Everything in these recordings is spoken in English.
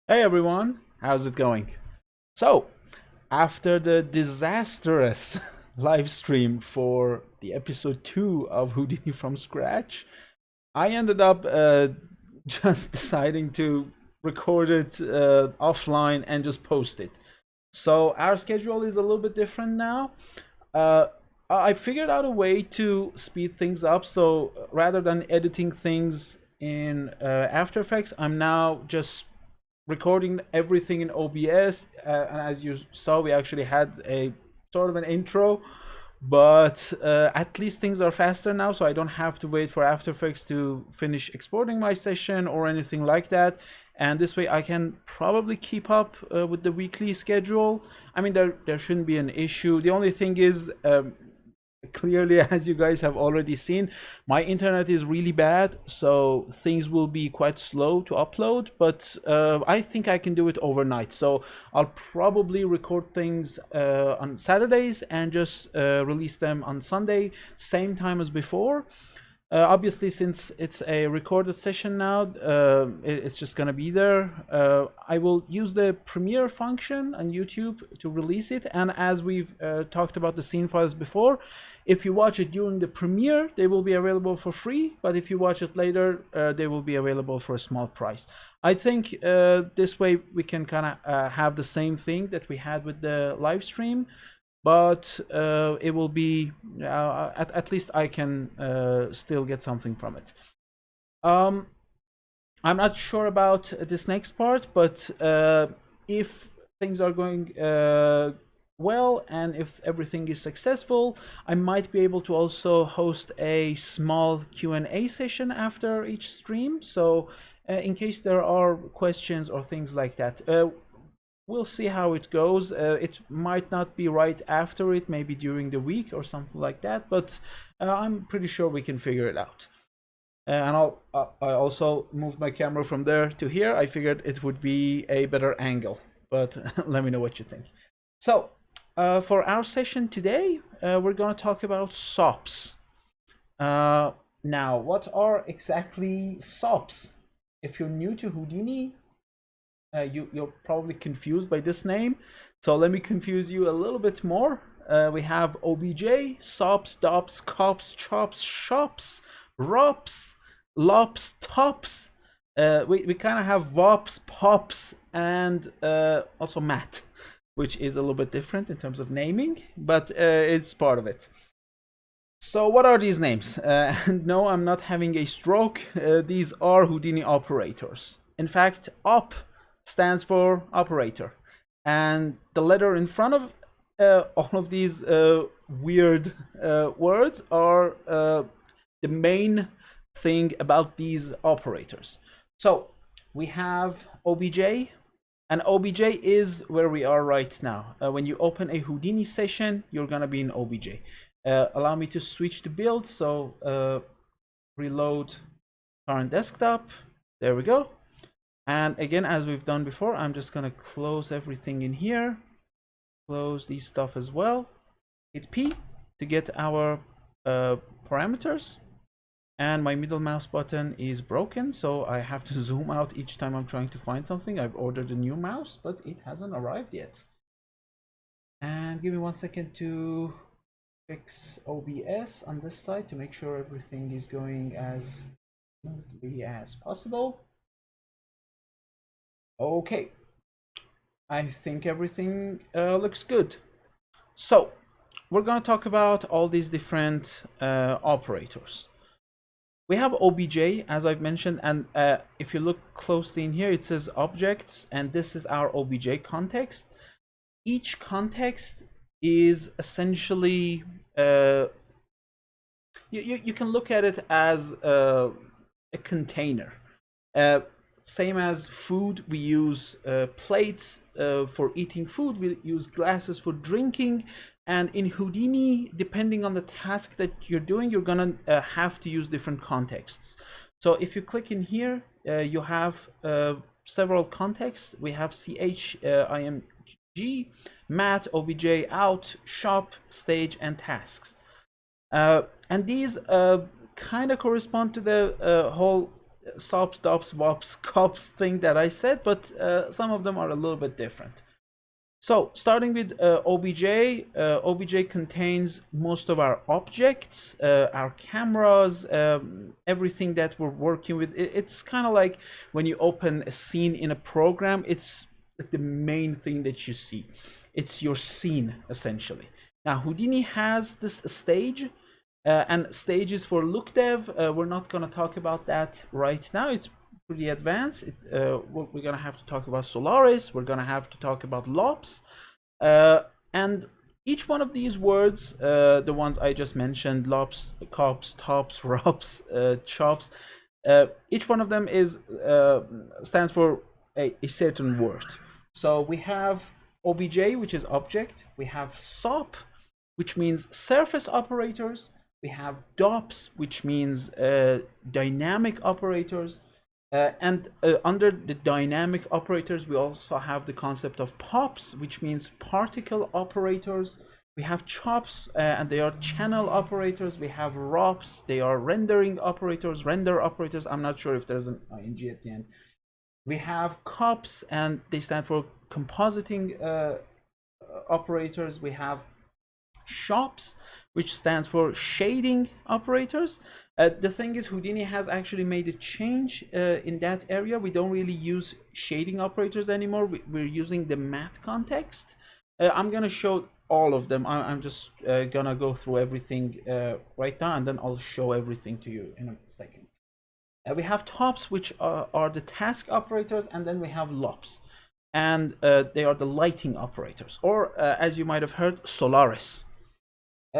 Hey everyone, how's it going? So, after the disastrous live stream for the episode 2 of Houdini from scratch, I ended up just deciding to record it offline and just post it. So, our schedule is a little bit different now. Uh, I figured out a way to speed things up, so rather than editing things in After Effects, I'm now just recording everything in OBS. And as you saw, we actually had a sort of an intro, but at least things are faster now, so I don't have to wait for After Effects to finish exporting my session or anything like that. And this way I can probably keep up with the weekly schedule. I mean, there shouldn't be an issue. The only thing is, clearly, as you guys have already seen, my internet is really bad, so things will be quite slow to upload, but I think I can do it overnight. So I'll probably record things on Saturdays and just release them on Sunday, same time as before. Obviously, since it's a recorded session now, it's just gonna be there. I will use the Premiere function on YouTube to release it, and as we've talked about the scene files before, if you watch it during the premiere, they will be available for free, but if you watch it later, they will be available for a small price. I think this way we can kind of have the same thing that we had with the live stream, but it will be at least I can still get something from it. I'm not sure about this next part, but if things are going well and if everything is successful, I might be able to also host a small Q&A session after each stream. So in case there are questions or things like that, we'll see how it goes. It might not be right after it, maybe during the week or something like that, but I'm pretty sure we can figure it out. And I also moved my camera from there to here. I figured it would be a better angle, but let me know what you think. So for our session today, we're going to talk about SOPs. Now, what are exactly SOPs? If you're new to Houdini, you're probably confused by this name, so let me confuse you a little bit more. We have OBJ, SOPs, DOPs, COPs, CHOPs, SHOPs, ROPs, LOPs, TOPs. We kind of have VOPs, POPs, and also MAT, which is a little bit different in terms of naming, but it's part of it. So what are these names? No, I'm not having a stroke. These are Houdini operators. In fact, op stands for operator, and the letter in front of all of these weird words are the main thing about these operators. So we have OBJ, and OBJ is where we are right now. When you open a Houdini session, you're gonna be in OBJ. Allow me to switch the build, so reload current desktop. There we go. And again, as we've done before, I'm just gonna close everything in here, close these stuff as well, hit P to get our parameters, and my middle mouse button is broken, so I have to zoom out each time I'm trying to find something. I've ordered a new mouse, but it hasn't arrived yet. And give me 1 second to fix OBS on this side to make sure everything is going as smoothly as possible. Okay, I think everything looks good. So we're going to talk about all these different operators. We have OBJ, as I've mentioned, and if you look closely in here, it says objects, and this is our OBJ context. Each context is essentially, you can look at it as a container. Same as food, we use plates for eating food, we use glasses for drinking, and in Houdini, depending on the task that you're doing, you're gonna have to use different contexts. So if you click in here, you have several contexts. We have CH, IMG, mat, OBJ, out, shop, stage, and tasks. And these kind of correspond to the whole SOPs, DOPs, VOPs, COPs thing that I said, but some of them are a little bit different. So starting with OBJ, OBJ contains most of our objects, our cameras, everything that we're working with. It's kind of like when you open a scene in a program, it's the main thing that you see. It's your scene, essentially. Now, Houdini has this stage, and stages for look dev. We're not going to talk about that right now. It's pretty advanced. We're gonna have to talk about Solaris, we're gonna have to talk about LOPs, and each one of these words, the ones I just mentioned, LOPs, COPs, TOPs, ROPs, CHOPs, each one of them is stands for a certain word. So we have OBJ, which is object, we have SOP, which means surface operators, we have DOPs, which means dynamic operators, and under the dynamic operators, we also have the concept of POPs, which means particle operators. We have CHOPs, and they are channel operators. We have ROPs, they are rendering operators, render operators. I'm not sure if there's an ing at the end. We have COPs, and they stand for compositing operators. We have SHOPs, which stands for shading operators. The thing is, Houdini has actually made a change in that area. We don't really use shading operators anymore. We're using the matte context. I'm gonna show all of them. I'm just gonna go through everything right now, and then I'll show everything to you in a second. We have TOPs, which are the task operators, and then we have LOPs, and they are the lighting operators, or as you might have heard, Solaris.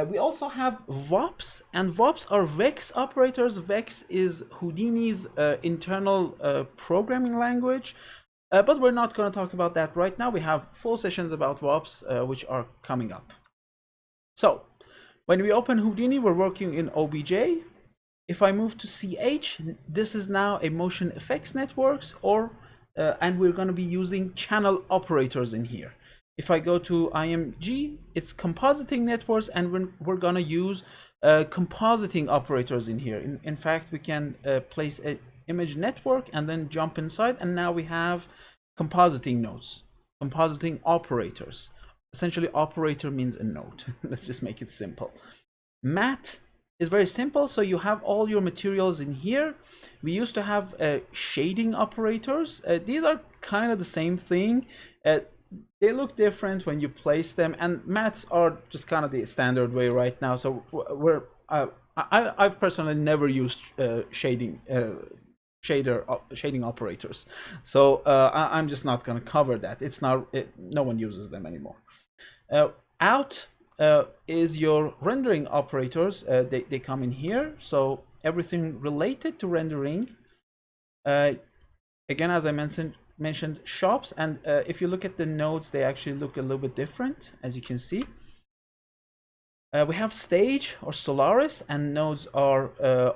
We also have VOPs, and VOPs are VEX operators. VEX is Houdini's internal programming language, but we're not going to talk about that right now. We have full sessions about VOPs, which are coming up. So when we open Houdini, we're working in OBJ. If I move to CH, this is now a motion effects networks, and we're going to be using channel operators in here. If I go to IMG, it's compositing networks, and we're gonna use compositing operators in here. In fact, we can place an image network and then jump inside, and now we have compositing nodes, compositing operators. Essentially, operator means a node. Let's just make it simple. Matte is very simple, so you have all your materials in here. We used to have shading operators. These are kind of the same thing. They look different when you place them, and mattes are just kind of the standard way right now. So I've personally never used shading operators, so I'm just not going to cover that. It's not no one uses them anymore. Out is your rendering operators. They come in here, so everything related to rendering. Again, as I mentioned shops, and if you look at the nodes, they actually look a little bit different, as you can see. We have stage or Solaris, and nodes are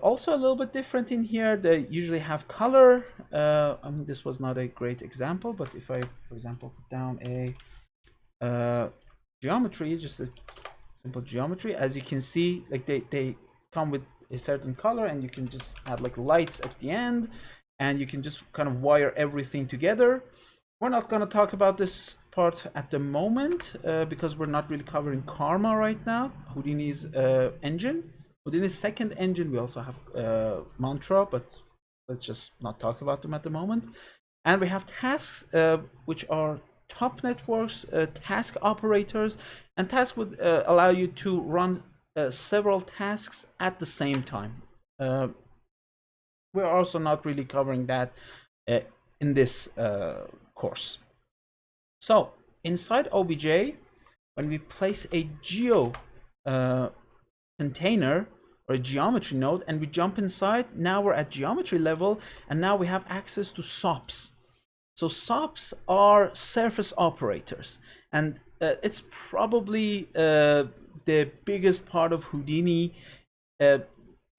also a little bit different in here. They usually have color. I mean, this was not a great example, but if I, for example, put down a geometry, just a simple geometry, as you can see, like they come with a certain color, and you can just add like lights at the end, and you can just kind of wire everything together. We're not going to talk about this part at the moment because we're not really covering Karma right now, Houdini's engine. Houdini's second engine, we also have Mantra, but let's just not talk about them at the moment. And we have tasks, which are top networks, task operators, and tasks would allow you to run several tasks at the same time. We're also not really covering that in this course. So inside OBJ, when we place a geo container or a geometry node and we jump inside, now we're at geometry level, and now we have access to SOPs. So SOPs are surface operators, and it's probably the biggest part of Houdini.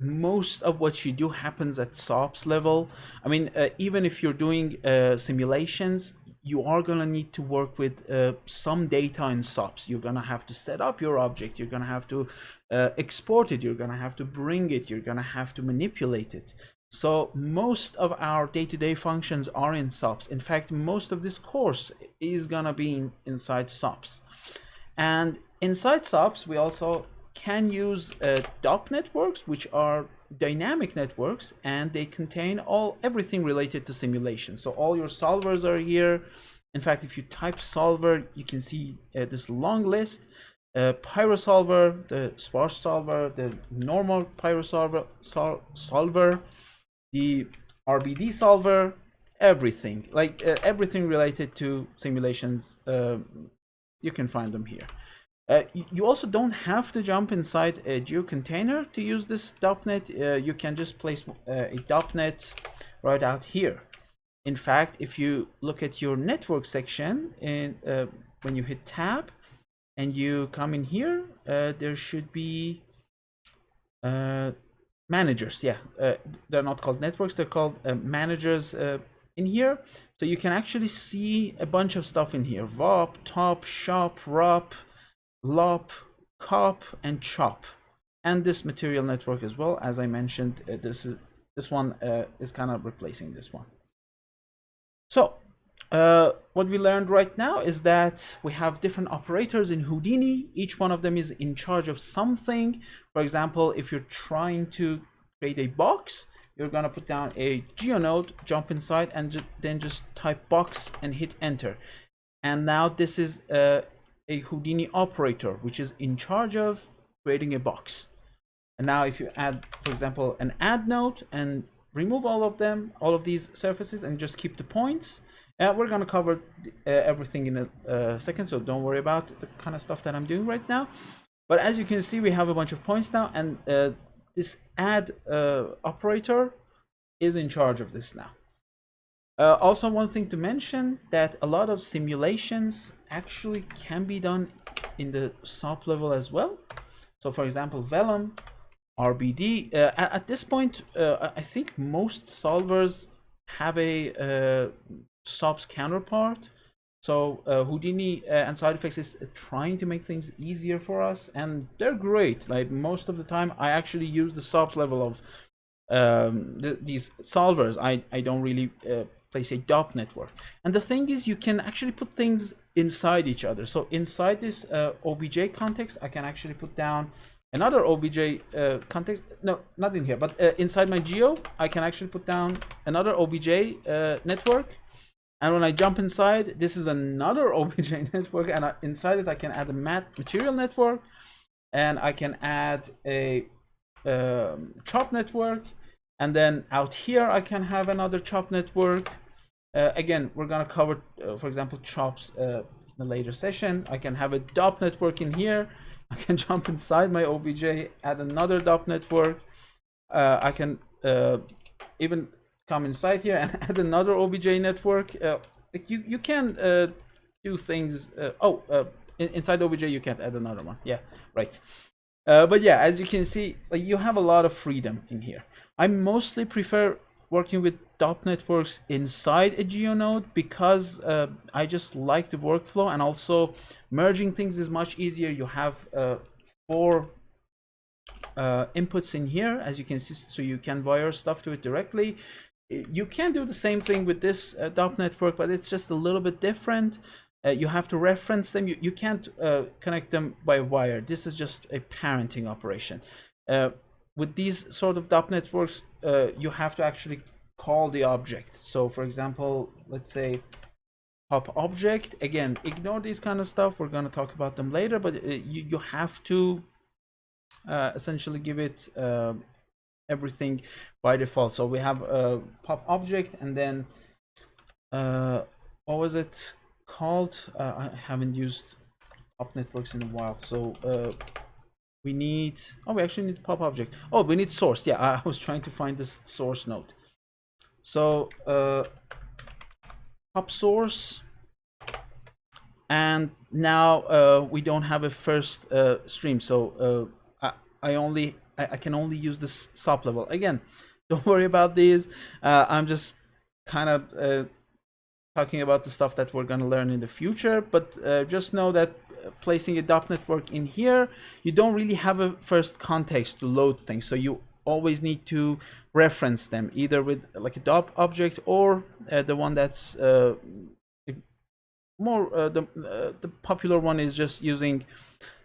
Most of what you do happens at SOPs level. I mean, even if you're doing simulations, you are gonna need to work with some data in SOPs. You're gonna have to set up your object, you're gonna have to export it, you're gonna have to bring it, you're gonna have to manipulate it. So most of our day-to-day functions are in SOPs. In fact, most of this course is gonna be inside SOPs. And inside SOPs, we also can use DOP networks, which are dynamic networks, and they contain everything related to simulation. So all your solvers are here. In fact, if you type solver, you can see this long list. Pyro solver, the sparse solver, the normal pyro solver, solver, the RBD solver, everything, like everything related to simulations, you can find them here. You also don't have to jump inside a geo container to use this DOPNet. You can just place a DOPNet right out here. In fact, if you look at your network section, and when you hit tab and you come in here, there should be managers. Yeah, they're not called networks, they're called managers in here. So you can actually see a bunch of stuff in here: VOP, top, shop, ROP, LOP, COP, and CHOP, and this material network as well. As I mentioned, this one is kind of replacing this one. So what we learned right now is that we have different operators in Houdini. Each one of them is in charge of something. For example, if you're trying to create a box, you're gonna put down a geonode, jump inside, and then just type box and hit enter. And now this is a Houdini operator, which is in charge of creating a box. And now if you add, for example, an add node and remove all of these surfaces and just keep the points, we're going to cover everything in a second, so don't worry about the kind of stuff that I'm doing right now. But as you can see, we have a bunch of points now, and this add operator is in charge of this now. Also, one thing to mention, that a lot of simulations actually can be done in the SOP level as well. So for example, Vellum, RBD, at this point, I think most solvers have a SOPs counterpart. So Houdini and side effects is trying to make things easier for us, and they're great. Like most of the time, I actually use the SOPs level of these solvers. I don't really place a DOP network. And the thing is, you can actually put things inside each other. So inside this OBJ context, I can actually put down another OBJ context. No, not in here, but inside my geo, I can actually put down another OBJ network. And when I jump inside, this is another OBJ network, and inside it I can add a material network, and I can add a chop network, and then out here I can have another chop network. Again, we're gonna cover, for example, chops in a later session. I can have a DOP network in here. I can jump inside my OBJ, add another DOP network. I can even come inside here and add another OBJ network. You can do things. Inside OBJ you can't add another one. Yeah, right. But yeah, as you can see, like, you have a lot of freedom in here. I mostly prefer working with DOP networks inside a GeoNode because I just like the workflow, and also merging things is much easier. You have 4 inputs in here, as you can see, so you can wire stuff to it directly. You can do the same thing with this DOP network, but it's just a little bit different. You have to reference them. You can't connect them by wire. This is just a parenting operation. With these sort of DOP networks, you have to actually call the object. So for example, let's say pop object. Again, ignore these kind of stuff. We're going to talk about them later, but you have to essentially give it everything by default. So we have a pop object, and then what was it called? I haven't used pop networks in a while, so we need, we actually need pop object. Oh, we need source. Yeah, I was trying to find this source node. So pop source, and now we don't have a first stream, so I can only use this SOP level. Again, don't worry about these. I'm just kind of talking about the stuff that we're going to learn in the future, but just know that placing a DOP network in here, you don't really have a first context to load things, so you always need to reference them either with like a dot object or the one that's more the popular one is just using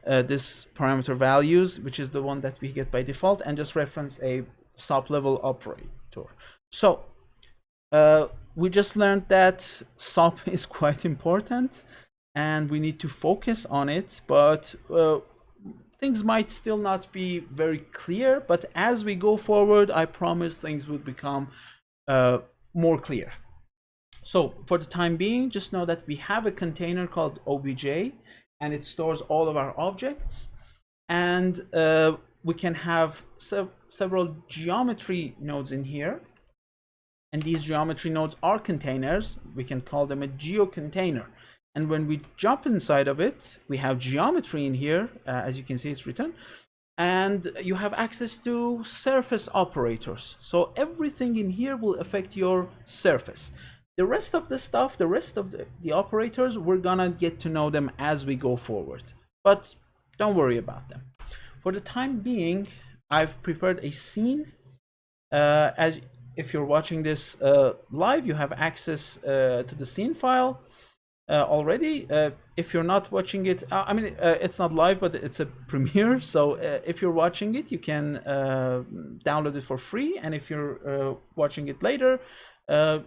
this parameter values, which is the one that we get by default, and just reference a SOP level operator. So we just learned that SOP is quite important and we need to focus on it, but things might still not be very clear, but as we go forward, I promise things will become more clear. So for the time being, just know that we have a container called Obj, and it stores all of our objects, and we can have several geometry nodes in here, and these geometry nodes are containers. We can call them a geocontainer, and when we jump inside of it, we have geometry in here, as you can see it's written, and you have access to surface operators. So everything in here will affect your surface. The rest of the stuff, the rest of the operators, we're gonna get to know them as we go forward, but don't worry about them. For the time being, I've prepared a scene. As if you're watching this live, you have access to the scene file already. If you're not watching it, I mean, it's not live, but it's a premiere. So if you're watching it, you can download it for free. And if you're watching it later,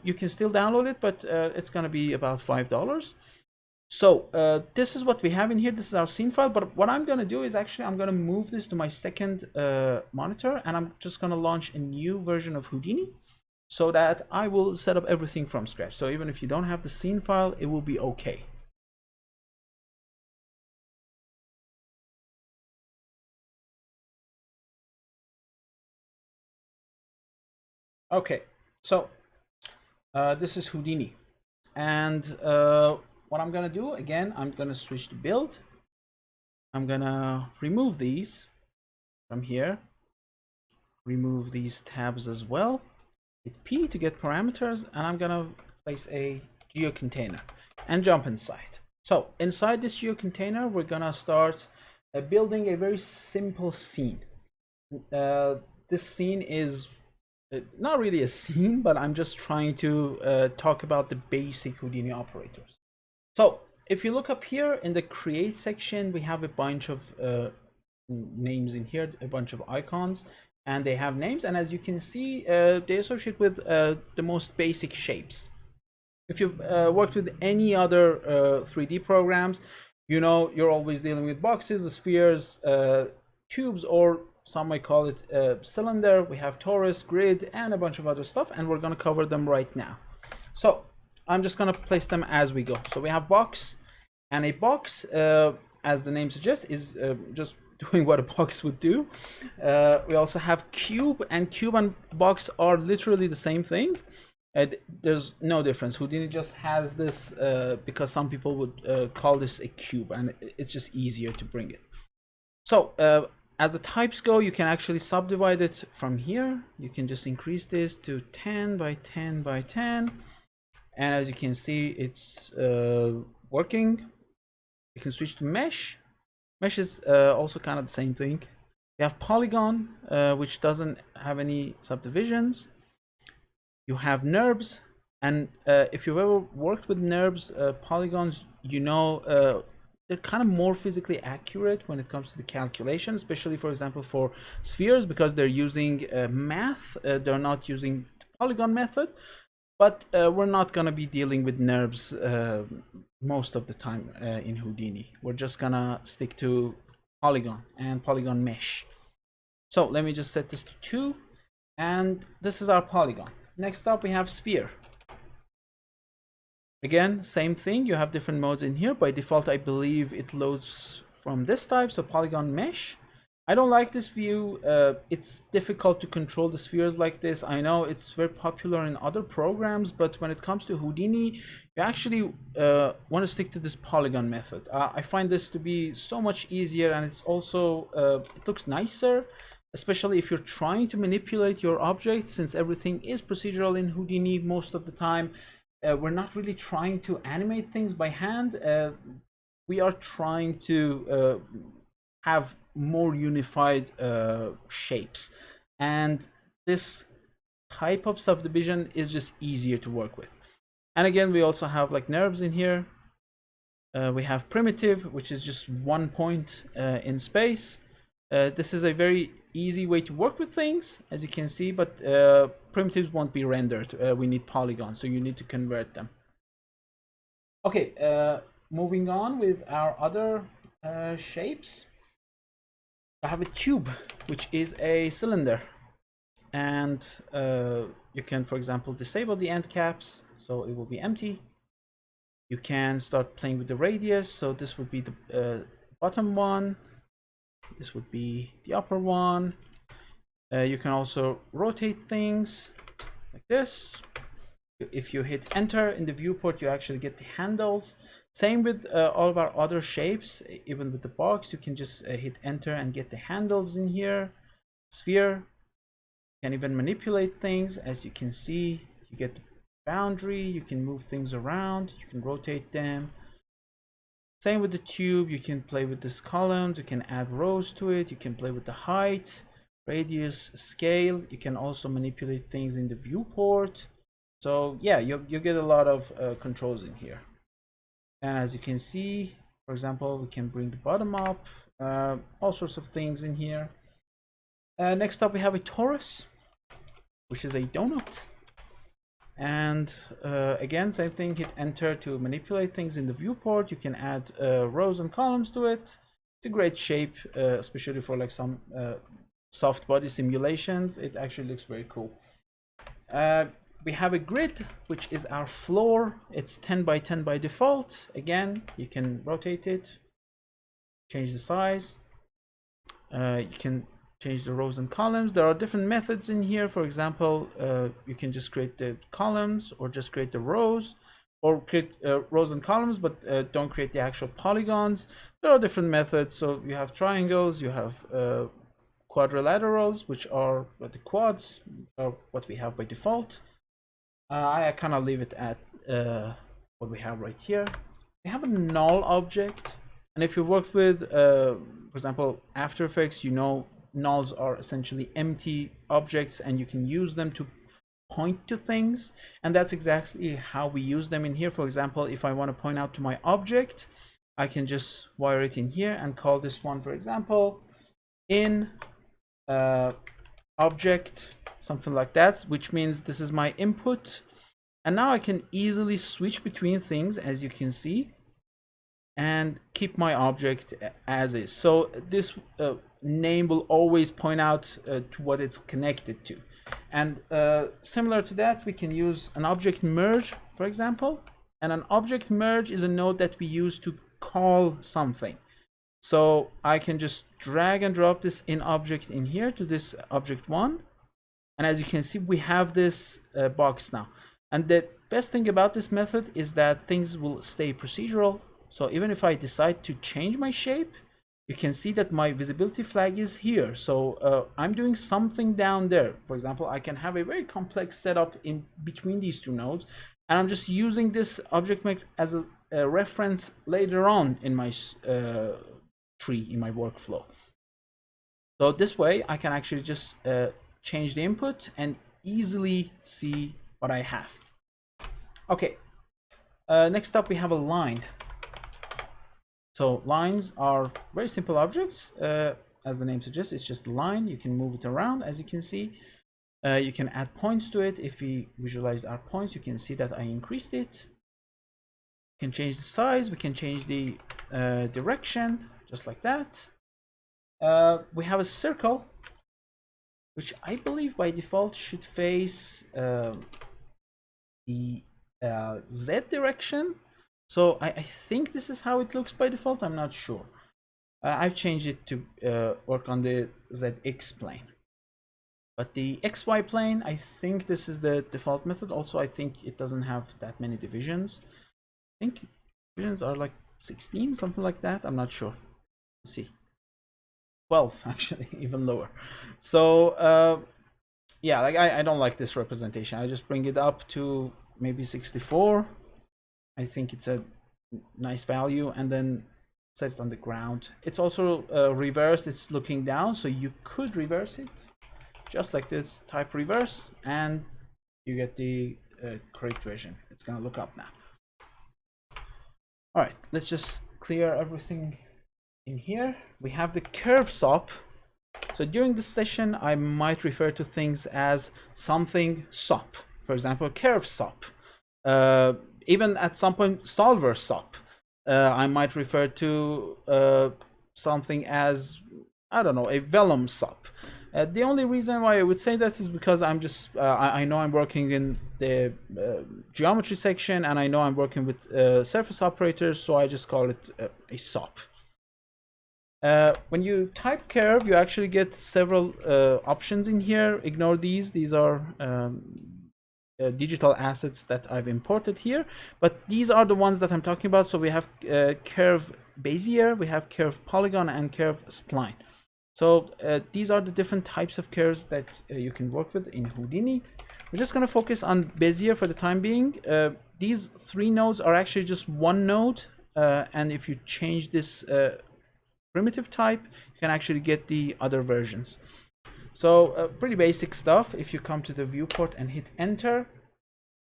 you can still download it, but it's going to be about $5. So this is what we have in here. This is our scene file. But what I'm going to do is actually I'm going to move this to my second monitor, and I'm just going to launch a new version of Houdini so that I will set up everything from scratch. So even if you don't have the scene file, it will be okay. Okay, so this is Houdini, and what I'm gonna do again, I'm gonna switch to build. I'm gonna remove these from here, remove these tabs as well. Hit P to get parameters, and I'm gonna place a geocontainer and jump inside. So inside this geocontainer, we're gonna start building a very simple scene. This scene is not really a scene, but I'm just trying to talk about the basic Houdini operators. So if you look up here in the create section, we have a bunch of names in here, a bunch of icons, and they have names. And as you can see, they associate with the most basic shapes. If you've worked with any other 3D programs, you know you're always dealing with boxes, spheres, tubes, or some might call it cylinder. We have torus, grid, and a bunch of other stuff, and we're going to cover them right now. So I'm just going to place them as we go. So we have box, and a box, as the name suggests, is just doing what a box would do. We also have cube, and cube and box are literally the same thing. There's no difference. Houdini just has this because some people would call this a cube, and it's just easier to bring it. So as the types go, you can actually subdivide it from here. You can just increase this to 10 by 10 by 10. And as you can see, it's working. You can switch to mesh. Mesh is also kind of the same thing. You have polygon, which doesn't have any subdivisions. You have NURBS. And if you've ever worked with NURBS, polygons, you know, they're kind of more physically accurate when it comes to the calculation, especially, for example, for spheres, because they're using math. They're not using the polygon method, but we're not going to be dealing with NURBS most of the time in Houdini. We're just going to stick to polygon and polygon mesh. So let me just set this to 2, and this is our polygon. Next up, we have sphere. Again, same thing. You have different modes in here. By default, I believe it loads from this type, so polygon mesh. I don't like this view. It's difficult to control the spheres like this. I know it's very popular in other programs, but when it comes to Houdini, you actually want to stick to this polygon method. I find this to be so much easier, and it's also it looks nicer, especially if you're trying to manipulate your object, since everything is procedural in Houdini most of the time. We're not really trying to animate things by hand. We are trying to have more unified shapes. And this type of subdivision is just easier to work with. And again, we also have like nerves in here. We have primitive, which is just 1 point in space. This is a very easy way to work with things, as you can see, but primitives won't be rendered. We need polygons, so you need to convert them. Okay, moving on with our other shapes. I have a tube, which is a cylinder, and you can, for example, disable the end caps, so it will be empty. You can start playing with the radius, so this would be the bottom one, this would be the upper one. You can also rotate things like this. If you hit enter in the viewport, you actually get the handles. Same with all of our other shapes. Even with the box, you can just hit enter and get the handles in here. Sphere, you can even manipulate things. As you can see, you get the boundary, you can move things around, you can rotate them. Same with the tube, you can play with this columns, you can add rows to it, you can play with the height, radius, scale. You can also manipulate things in the viewport. So yeah, you get a lot of controls in here. And as you can see, for example, we can bring the bottom up, all sorts of things in here. Next up, we have a torus, which is a donut. And again, same thing, hit enter to manipulate things in the viewport. You can add rows and columns to it. It's a great shape, especially for like some soft body simulations. It actually looks very cool. We have a grid, which is our floor. It's 10 by 10 by default. Again, you can rotate it, change the size. You can change the rows and columns. There are different methods in here. For example, you can just create the columns or just create the rows, or create rows and columns, but don't create the actual polygons. There are different methods. So you have triangles, you have quadrilaterals, which are the quads, are what we have by default. I kind of leave it at what we have right here. We have a null object, and if you worked with, for example, After Effects, you know nulls are essentially empty objects, and you can use them to point to things, and that's exactly how we use them in here. For example, if I want to point out to my object, I can just wire it in here and call this one, for example, in object, something like that, which means this is my input. And now I can easily switch between things, as you can see, and keep my object as is. So this name will always point out to what it's connected to. And similar to that, we can use an object merge, for example. And an object merge is a node that we use to call something. So I can just drag and drop this in object in here to this object one. And as you can see, we have this box now. And the best thing about this method is that things will stay procedural. So even if I decide to change my shape, you can see that my visibility flag is here. So I'm doing something down there. For example, I can have a very complex setup in between these two nodes. And I'm just using this object map as a reference later on in my tree, in my workflow. So this way I can actually just change the input and easily see what I have. Okay, next up we have a line. So lines are very simple objects. As the name suggests, it's just a line. You can move it around, as you can see. You can add points to it. If we visualize our points, you can see that I increased it. We can change the size. We can change the direction, just like that. We have a circle, which I believe by default should face the Z direction. So I think this is how it looks by default. I'm not sure. I've changed it to work on the ZX plane. But the XY plane, I think this is the default method. Also, I think it doesn't have that many divisions. I think divisions are like 16, something like that. I'm not sure. Let's see. 12, actually, even lower. So yeah, like I don't like this representation. I just bring it up to maybe 64. I think it's a nice value, and then set it on the ground. It's also reversed. It's looking down, so you could reverse it. just like this, type reverse, and you get the correct version. It's gonna look up now. All right, let's just clear everything in here. We have the curve SOP. So during this session, I might refer to things as something SOP. For example, curve SOP. Even at some point, solver SOP. I might refer to something as, I don't know, a vellum SOP. The only reason why I would say this is because I'm just, I know I'm working in the geometry section, and I know I'm working with surface operators, so I just call it a SOP. When you type curve, you actually get several options in here. Ignore these. These are digital assets that I've imported here, but these are the ones that I'm talking about. So we have curve Bezier, we have curve polygon, and curve spline. So these are the different types of curves that you can work with in Houdini. We're just going to focus on Bezier for the time being. These 3 nodes are actually just one node, and if you change this primitive type, you can actually get the other versions. So pretty basic stuff. If you come to the viewport and hit enter,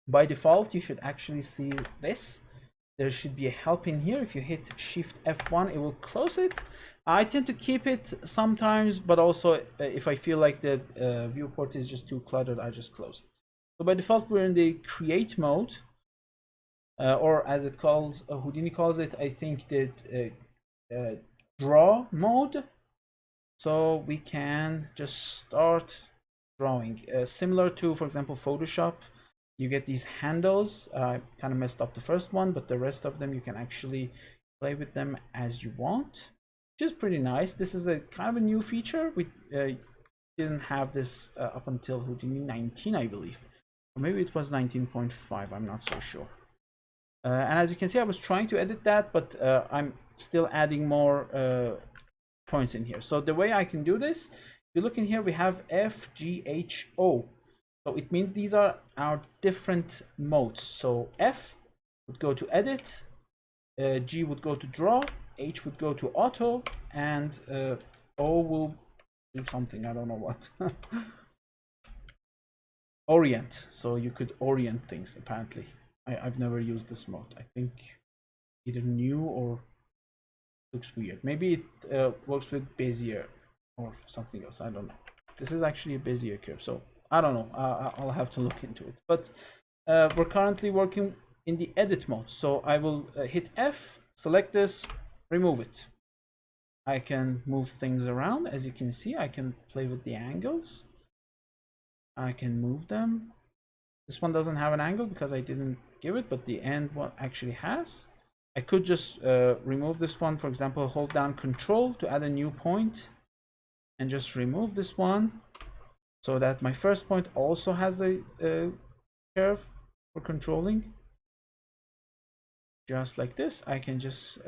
by default you should actually see this. There should be a help in here. If you hit Shift F1, it will close it. I tend to keep it sometimes, but also if I feel like the viewport is just too cluttered, I just close it. So by default, we're in the create mode, or as it calls, Houdini calls it, I think, the draw mode. So we can just start drawing. Similar to, for example, Photoshop, you get these handles. I kind of messed up the first one, but the rest of them you can actually play with them as you want, which is pretty nice. This is a kind of a new feature. We didn't have this up until Houdini 19, I believe, or maybe it was 19.5. I'm not so sure. And as you can see, I was trying to edit that, but I'm still adding more points in here. So the way I can do this, if you look in here, we have F, G, H, O. So it means these are our different modes. So F would go to edit, G would go to draw, H would go to auto, and O will do something, I don't know what. Orient. So you could orient things, apparently. I've never used this mode. I think either new or looks weird. Maybe it works with Bezier or something else. I don't know. This is actually a Bezier curve, so I don't know. I'll have to look into it. But we're currently working in the edit mode. So I will hit F, select this, remove it. I can move things around. As you can see, I can play with the angles. I can move them. This one doesn't have an angle because I didn't give it, but the end one actually has. I could just remove this one. For example, hold down Control to add a new point and just remove this one, so that my first point also has a curve for controlling. Just like this, I can just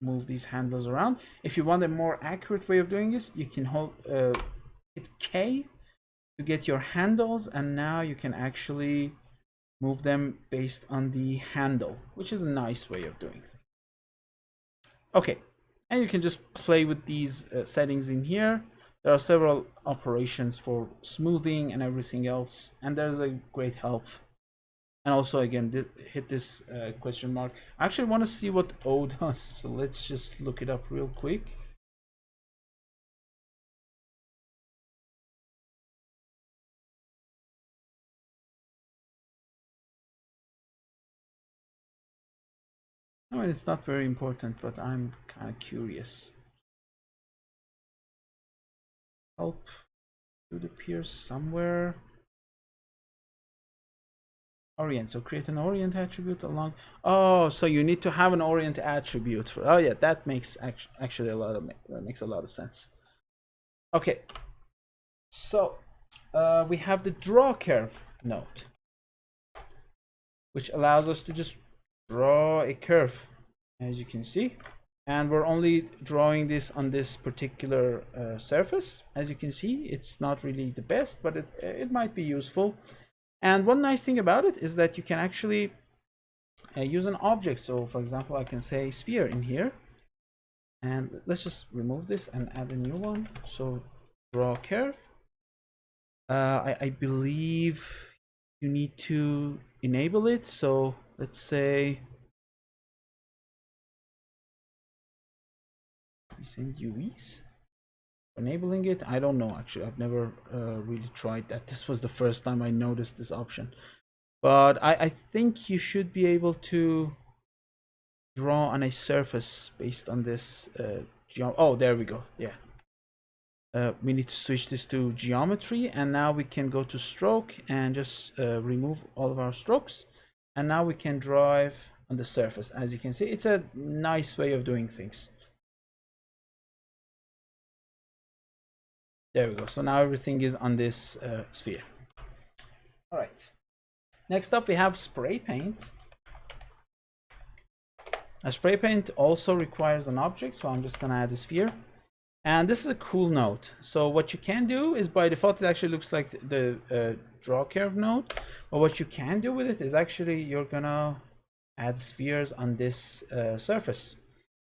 move these handles around. If you want a more accurate way of doing this, you can hold hit K to get your handles, and now you can actually move them based on the handle, which is a nice way of doing things. Okay, and you can just play with these settings in here. There are several operations for smoothing and everything else, and there's a great help. And also, again, hit this question mark. I actually want to see what O does, so let's just look it up real quick. I mean, it's not very important, but I'm kind of curious. Help should appear somewhere. Orient. So create an orient attribute along. Oh, so you need to have an orient attribute for. Oh yeah, that makes actually a lot of sense. Okay. So we have the draw curve node, which allows us to just draw a curve, as you can see, and we're only drawing this on this particular surface. As you can see, it's not really the best, but it might be useful. And one nice thing about it is that you can actually use an object. So for example, I can say sphere in here, and let's just remove this and add a new one. So draw curve, I believe you need to enable it. So let's say send UVs. Enabling it, I don't know actually. I've never really tried that. This was the first time I noticed this option. But I think you should be able to draw on a surface based on this oh, there we go. Yeah. We need to switch this to geometry, and now we can go to stroke and just remove all of our strokes, and now we can drive on the surface. As you can see, it's a nice way of doing things. There we go. So now everything is on this sphere. All right. Next up, we have spray paint. A spray paint also requires an object, so I'm just gonna add a sphere. And this is a cool node. So what you can do is, by default, it actually looks like the draw curve node. But what you can do with it is actually you're gonna add spheres on this surface.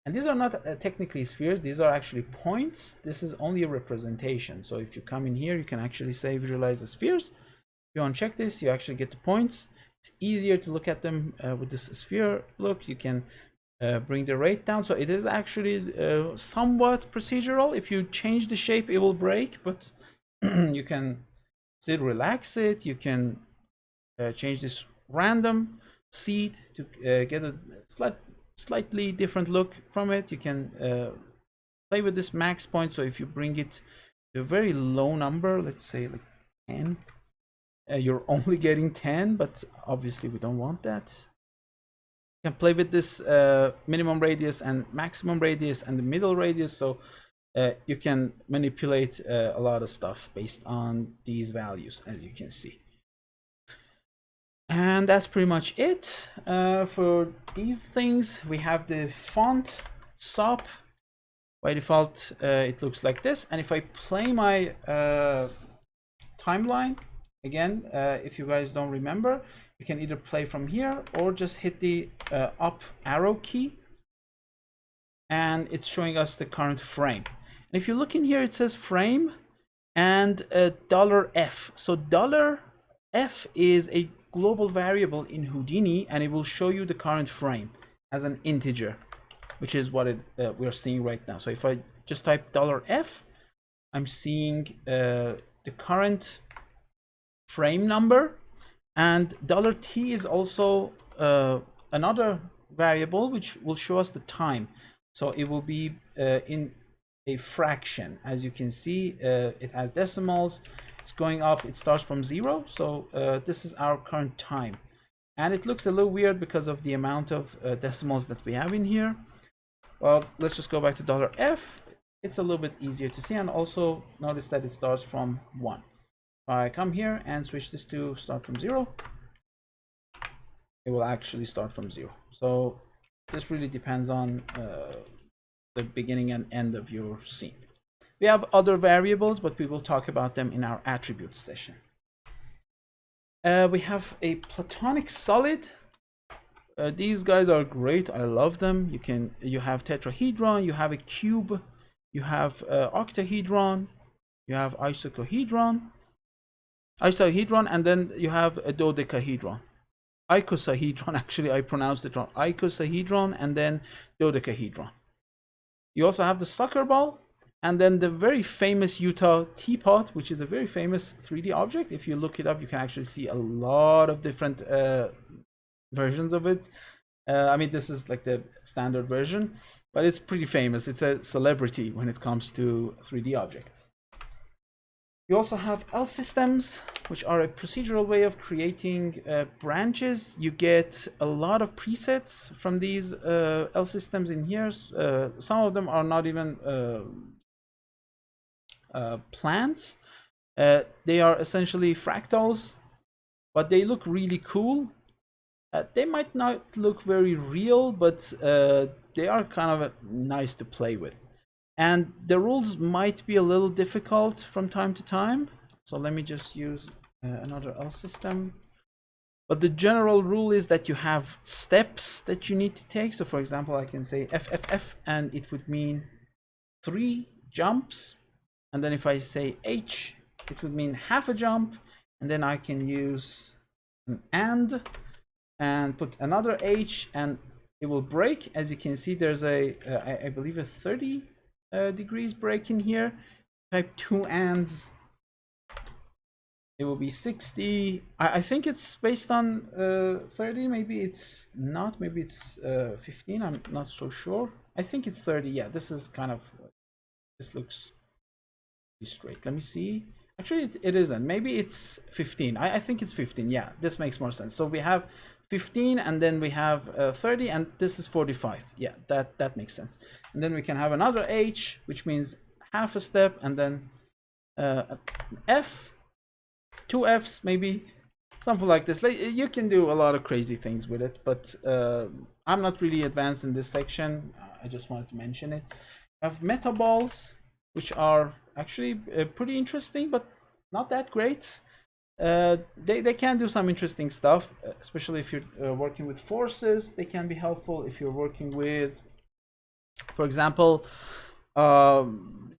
And these are not technically spheres, these are actually points. This is only a representation. So if you come in here, you can actually say visualize the spheres. If you uncheck this, you actually get the points. It's easier to look at them with this sphere look. You can bring the rate down. So it is actually somewhat procedural. If you change the shape, it will break, but you can still relax it. You can change this random seed to get a slightly different look from it. You can play with this max point. So if you bring it to a very low number, let's say like 10, you're only getting 10, but obviously we don't want that. You can play with this minimum radius and maximum radius and the middle radius. So you can manipulate a lot of stuff based on these values, as you can see. And that's pretty much it for these things. We have the font SOP. By default, it looks like this. And if I play my timeline again, if you guys don't remember, you can either play from here or just hit the up arrow key, and it's showing us the current frame. And if you look in here, it says frame and $F. So $F is a global variable in Houdini, and it will show you the current frame as an integer, which is what we're seeing right now. So if I just type $F, I'm seeing the current frame number, and $T is also another variable which will show us the time. So it will be in a fraction. As you can see, it has decimals. It's going up. It starts from 0. So this is our current time. And it looks a little weird because of the amount of decimals that we have in here. Well, let's just go back to $F. It's a little bit easier to see. And also notice that it starts from 1. If I come here and switch this to start from 0, it will actually start from 0. So this really depends on the beginning and end of your scene. We have other variables, but we will talk about them in our attributes session. We have a Platonic Solid. These guys are great. I love them. You have tetrahedron, you have a cube, you have octahedron, you have icosahedron, and then you have a dodecahedron. Icosahedron, actually I pronounced it wrong. Icosahedron and then dodecahedron. You also have the soccer ball, and then the very famous Utah teapot, which is a very famous 3D object. If you look it up, you can actually see a lot of different versions of it. I mean, this is like the standard version, but it's pretty famous. It's a celebrity when it comes to 3D objects. You also have L systems, which are a procedural way of creating branches. You get a lot of presets from these L systems in here. Some of them are not even plants. They are essentially fractals, but they look really cool. They might not look very real, but they are kind of nice to play with. And the rules might be a little difficult from time to time. So let me just use another L system. But the general rule is that you have steps that you need to take. So for example, I can say FFF, and it would mean 3 jumps. And then if I say H, it would mean half a jump, and then I can use an and put another H, and it will break. As you can see, there's a I believe a 30 degrees break in here. Type 2 ands, it will be 60. I think it's based on 30. Maybe it's not. Maybe it's 15. I'm not so sure. I think it's 30. Yeah, this is kind of, this looks straight. Let me see. Actually, it isn't. Maybe it's 15. I think it's 15. Yeah, this makes more sense. So we have 15, and then we have 30, and this is 45. Yeah, that makes sense. And then we can have another H, which means half a step, and then F, 2 Fs, maybe something like this. Like, you can do a lot of crazy things with it, but I'm not really advanced in this section. I just wanted to mention it. I have meta balls, which are actually pretty interesting, but not that great. They can do some interesting stuff, especially if you're working with forces. They can be helpful if you're working with, for example,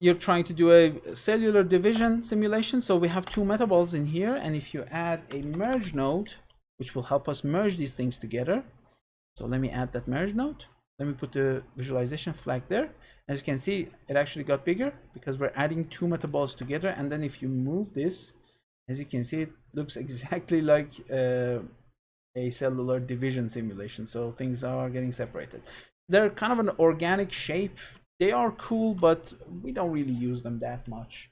you're trying to do a cellular division simulation. So we have 2 metaballs in here, and if you add a merge node, which will help us merge these things together. So let me add that merge node. Let me put the visualization flag there. As you can see, it actually got bigger because we're adding 2 metaballs together. And then if you move this, as you can see, it looks exactly like a cellular division simulation. So things are getting separated. They're kind of an organic shape. They are cool, but we don't really use them that much.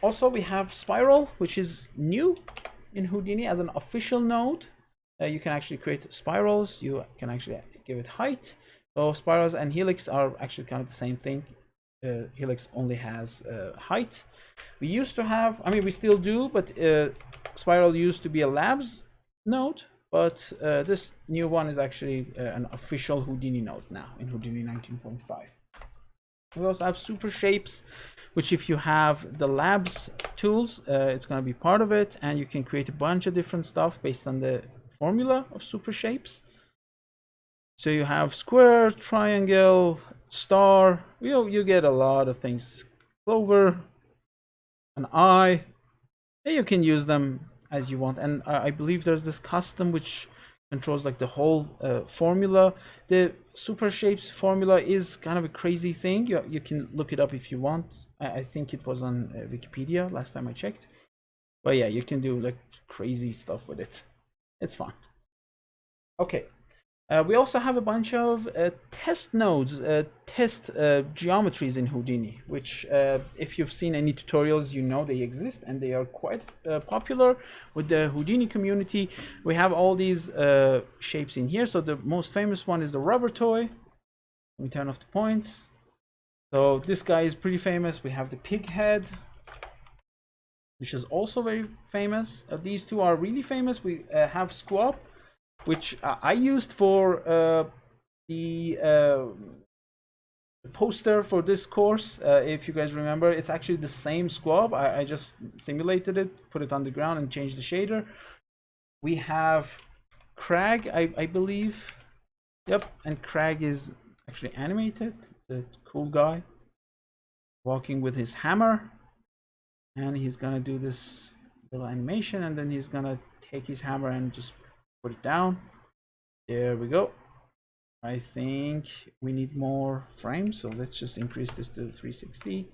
Also, we have spiral, which is new in Houdini as an official node. You can actually create spirals. You can actually give it height. So spirals and helix are actually kind of the same thing. Helix only has height. We used to have, I mean, we still do, but spiral used to be a labs node, but this new one is actually an official Houdini node now in Houdini 19.5. We also have super shapes, which if you have the labs tools, it's going to be part of it, and you can create a bunch of different stuff based on the formula of super shapes. So you have square, triangle, star. You get a lot of things. Clover, an eye. You can use them as you want. And I believe there's this custom which controls like the whole formula. The super shapes formula is kind of a crazy thing. You can look it up if you want. I think it was on Wikipedia last time I checked. But yeah, you can do like crazy stuff with it. It's fun. Okay. We also have a bunch of test nodes, test geometries in Houdini, which if you've seen any tutorials, you know they exist, and they are quite popular with the Houdini community. We have all these shapes in here. So the most famous one is the rubber toy. Let me turn off the points. So this guy is pretty famous. We have the pig head, which is also very famous. These two are really famous. We have Squab, which I used for the poster for this course. If you guys remember, it's actually the same Squab. I just simulated it, put it on the ground, and changed the shader. We have Crag, I believe. Yep, and Crag is actually animated. It's a cool guy walking with his hammer, and he's gonna do this little animation, and then he's gonna take his hammer and just put it down. There we go. I think we need more frames, so let's just increase this to 360.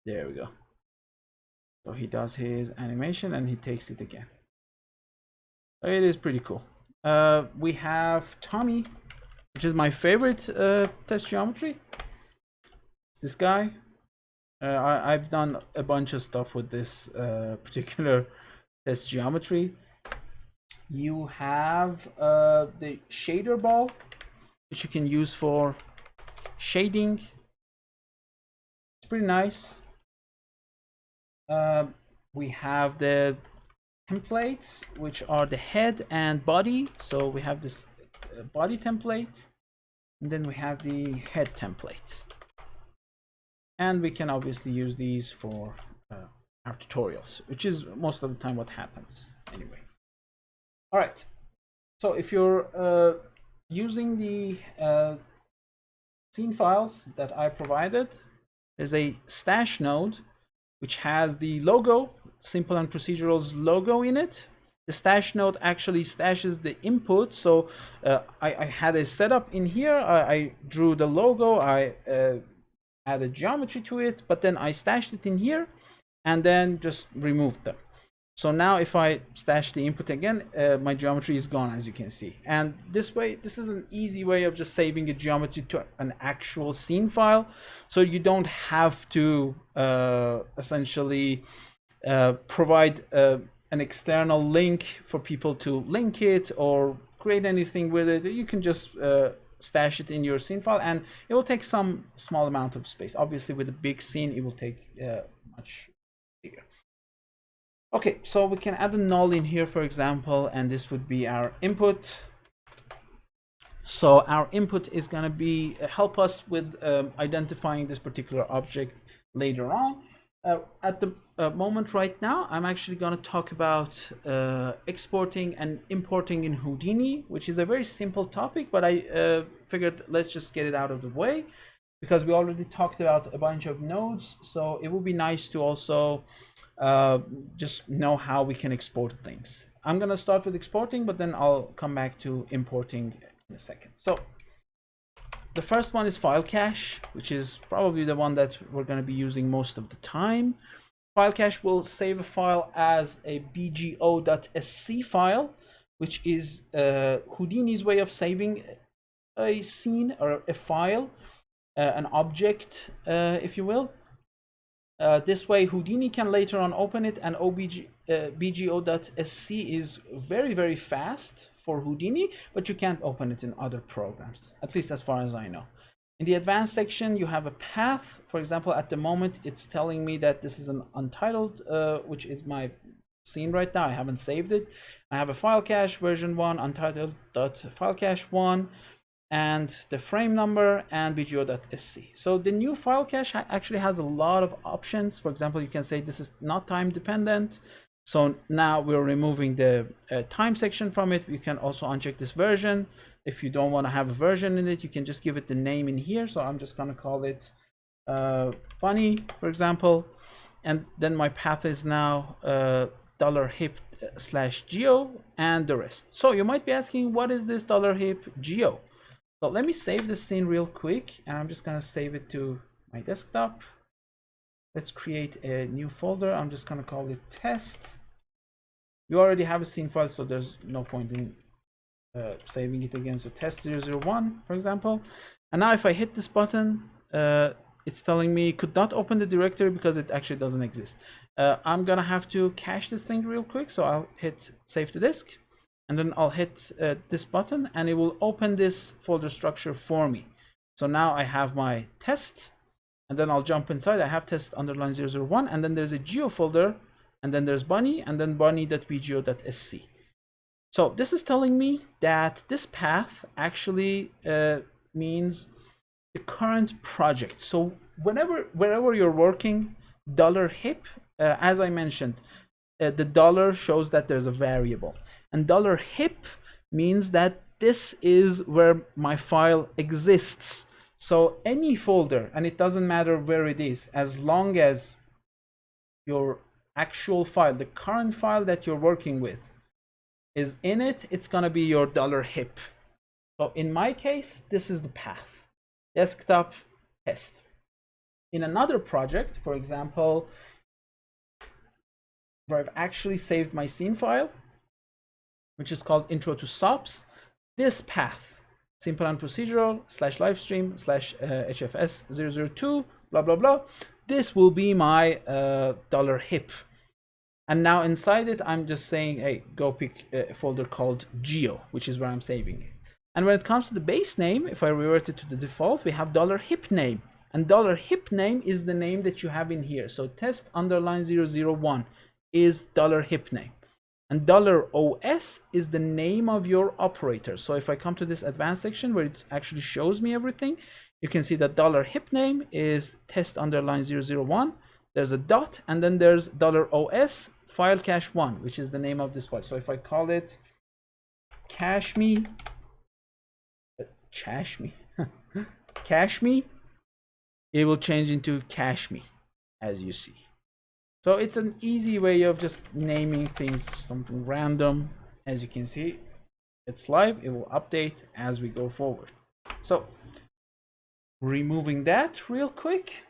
There we go. So he does his animation and he takes it again. It is pretty cool. We have Tommy, which is my favorite test geometry. It's this guy. I've done a bunch of stuff with this particular test geometry. You have the shader ball, which you can use for shading. It's pretty nice. We have the templates, which are the head and body. So we have this body template, and then we have the head template. And we can obviously use these for our tutorials, which is most of the time what happens anyway. All right, so if you're using the scene files that I provided, there's a stash node, which has the logo, Simple and Procedural's logo in it. The stash node actually stashes the input. So I had a setup in here. I drew the logo. I added geometry to it, but then I stashed it in here and then just removed them. So now if I stash the input again, my geometry is gone, as you can see. And this way, this is an easy way of just saving a geometry to an actual scene file. So you don't have to essentially provide an external link for people to link it or create anything with it. You can just stash it in your scene file, and it will take some small amount of space. Obviously, with a big scene, it will take much bigger. Okay, so we can add a null in here, for example, and this would be our input. So our input is going to be help us with identifying this particular object later on. At the moment right now, I'm actually going to talk about exporting and importing in Houdini, which is a very simple topic, but I figured let's just get it out of the way because we already talked about a bunch of nodes. So it would be nice to also just know how we can export things. I'm going to start with exporting, but then I'll come back to importing in a second. So the first one is file cache, which is probably the one that we're going to be using most of the time. File cache will save a file as a bgo.sc file, which is Houdini's way of saving a scene or a file, an object, if you will. This way Houdini can later on open it, and bgo.sc is very, very fast for Houdini, but you can't open it in other programs, at least as far as I know. In the advanced section, you have a path. For example, at the moment, it's telling me that this is an untitled, which is my scene right now. I haven't saved it. I have a file cache version 1, untitled.filecache1, and the frame number and bgo.sc. So the new file cache actually has a lot of options. For example, you can say this is not time dependent. So now we're removing the time section from it. You can also uncheck this version. If you don't want to have a version in it, you can just give it the name in here. So I'm just going to call it bunny, for example. And then my path is now $hip/geo and the rest. So you might be asking, what is this $hip/geo? So let me save this scene real quick, and I'm just going to save it to my desktop. Let's create a new folder. I'm just going to call it test. You already have a scene file, so there's no point in saving it again. So test001, for example. And now if I hit this button, it's telling me could not open the directory because it actually doesn't exist. I'm going to have to cache this thing real quick. So I'll hit save to disk, and then I'll hit this button, and it will open this folder structure for me. So now I have my test. And then I'll jump inside. I have test_001, and then there's a geo folder, and then there's bunny, and then bunny.bgo.sc. So this is telling me that this path actually means the current project. So wherever you're working, $hip, as I mentioned, the dollar shows that there's a variable, and $hip means that this is where my file exists. So any folder, and it doesn't matter where it is, as long as your actual file, the current file that you're working with, is in it, it's going to be your $hip. So in my case, this is the path, desktop test. In another project, for example, where I've actually saved my scene file, which is called intro to SOPs, this path, simple and procedural /livestream /HFS-002, blah, blah, blah. This will be my $hip. And now inside it, I'm just saying, hey, go pick a folder called geo, which is where I'm saving it. And when it comes to the base name, if I revert it to the default, we have $hip name. And $hip name is the name that you have in here. So test_001 is $hip name. And $OS is the name of your operator. So if I come to this advanced section where it actually shows me everything, you can see that $hip name is test_001. There's a dot, and then there's $OS file cache 1, which is the name of this file. So if I call it cache me, it will change into cache me, as you see. So it's an easy way of just naming things something random. As you can see, it's live. It will update as we go forward. So removing that real quick,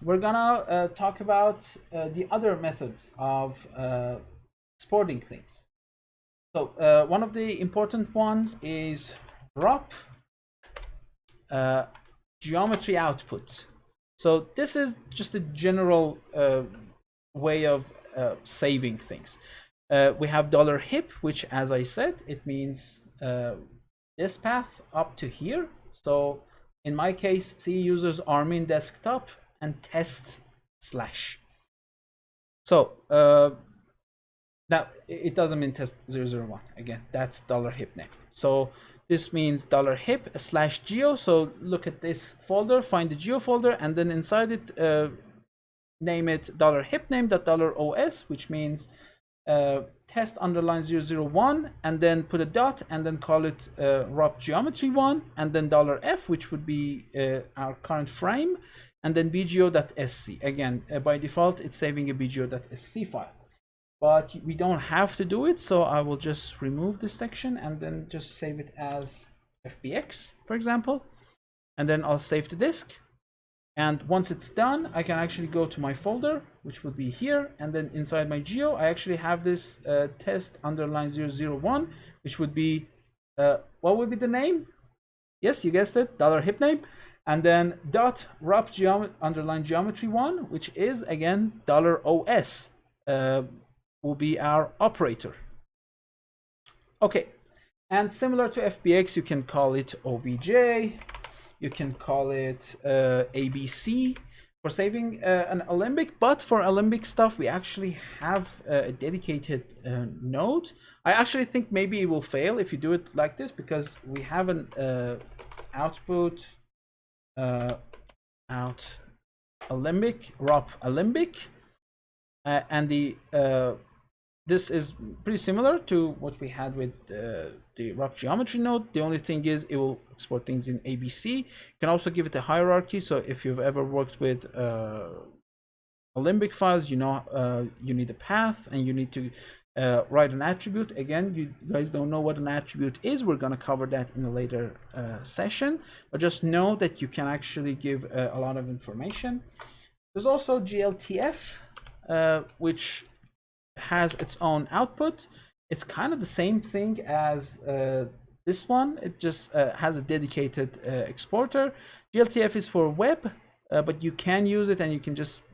we're gonna talk about the other methods of exporting things. So one of the important ones is ROP geometry output. So this is just a general way of saving things. We have $hip, which, as I said, it means this path up to here. So in my case, C users armin desktop and test slash. So now it doesn't mean test 001. Again, that's $hip name. So this means $hip slash geo. So look at this folder, find the geo folder, and then inside it, name it $hip name.$os, which means test underline 001, and then put a dot, and then call it ROP geometry 1, and then $f, which would be our current frame, and then bgo.sc. Again, by default, it's saving a bgo.sc file. But we don't have to do it, so I will just remove this section and then just save it as fbx, for example. And then I'll save the disk. And once it's done, I can actually go to my folder, which would be here. And then inside my geo, I actually have this test underline 001, which would be, what would be the name? Yes, you guessed it, $hip name. And then dot ROP underline geometry 1, which is, again, $os. Will be our operator. Okay, and similar to FBX, you can call it OBJ, you can call it ABC for saving an Alembic, but for Alembic stuff, we actually have a dedicated node. I actually think maybe it will fail if you do it like this, because we have an output out Alembic, ROP Alembic, and the this is pretty similar to what we had with the ROP geometry node. The only thing is it will export things in ABC. You can also give it a hierarchy. So if you've ever worked with Alembic files, you know you need a path and you need to write an attribute. Again, you guys don't know what an attribute is. We're going to cover that in a later session. But just know that you can actually give a lot of information. There's also GLTF, which has its own output. It's kind of the same thing as this one. It just has a dedicated exporter. GLTF is for web, but you can use it and you can just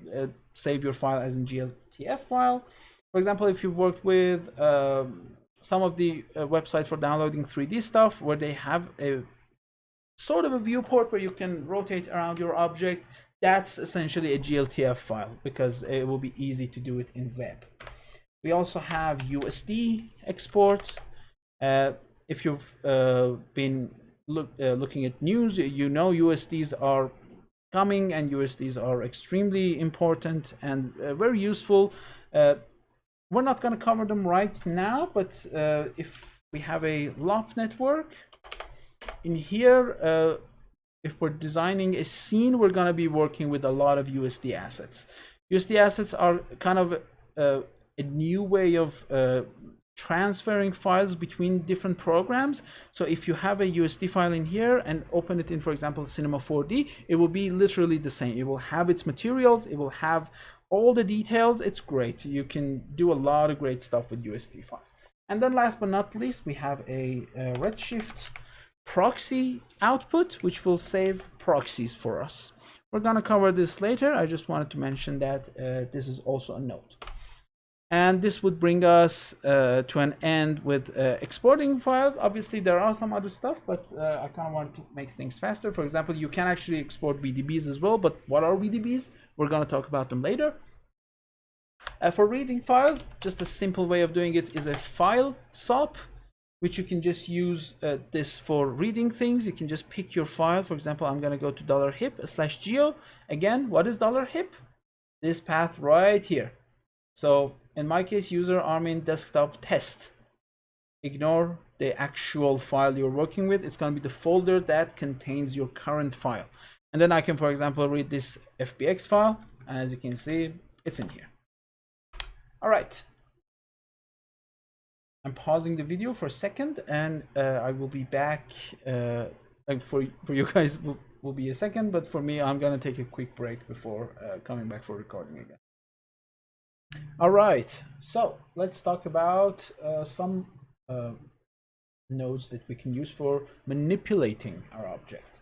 save your file as a GLTF file. For example, if you worked with some of the websites for downloading 3D stuff, where they have a sort of a viewport where you can rotate around your object, that's essentially a GLTF file, because it will be easy to do it in web. We also have Usd Export. If you've been looking at news, you know USDs are coming, and USDs are extremely important and very useful. We're not going to cover them right now, but if we have a LOP network in here, if we're designing a scene, we're going to be working with a lot of USD assets. USD assets are kind of a new way of transferring files between different programs. So if you have a USD file in here and open it in, for example, Cinema 4D, it will be literally the same. It will have its materials, it will have all the details. It's great. You can do a lot of great stuff with USD files. And then last but not least, we have a Redshift proxy output, which will save proxies for us. We're going to cover this later. I just wanted to mention that this is also a node. And this would bring us to an end with exporting files. Obviously, there are some other stuff, but I kind of want to make things faster. For example, you can actually export VDBs as well, but what are VDBs? We're going to talk about them later. For reading files, just a simple way of doing it is a file SOP, which you can just use this for reading things. You can just pick your file. For example, I'm going to go to $hip/geo. Again, what is $hip? This path right here. So in my case, user armin desktop test. Ignore the actual file you're working with. It's going to be the folder that contains your current file. And then I can, for example, read this FBX file. As you can see, it's in here. All right. I'm pausing the video for a second, and I will be back. For you guys, will be a second, but for me, I'm gonna take a quick break before coming back for recording again. All right, so let's talk about some nodes that we can use for manipulating our object.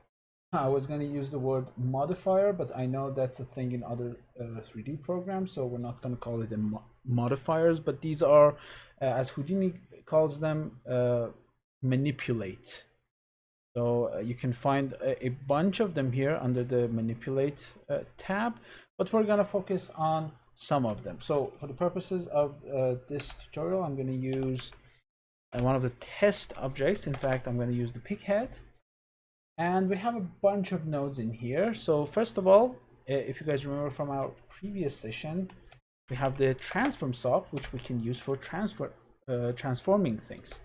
I was going to use the word modifier, but I know that's a thing in other 3D programs, so we're not going to call it modifiers, but these are, as Houdini calls them, manipulate. So you can find a bunch of them here under the manipulate tab, but we're going to focus on some of them. So for the purposes of this tutorial, I'm going to use one of the test objects. In fact, I'm going to use the pick head. And we have a bunch of nodes in here. So first of all, if you guys remember from our previous session, we have the transform SOP, which we can use for transforming things.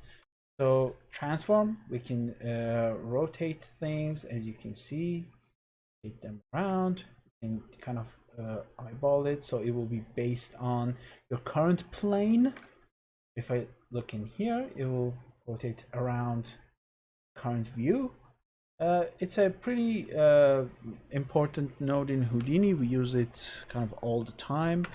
So transform, we can rotate things, as you can see, take them around, and kind of eyeball it, so it will be based on your current plane. If I look in here, it will rotate around current view. It's a pretty important node in Houdini. We use it kind of all the time.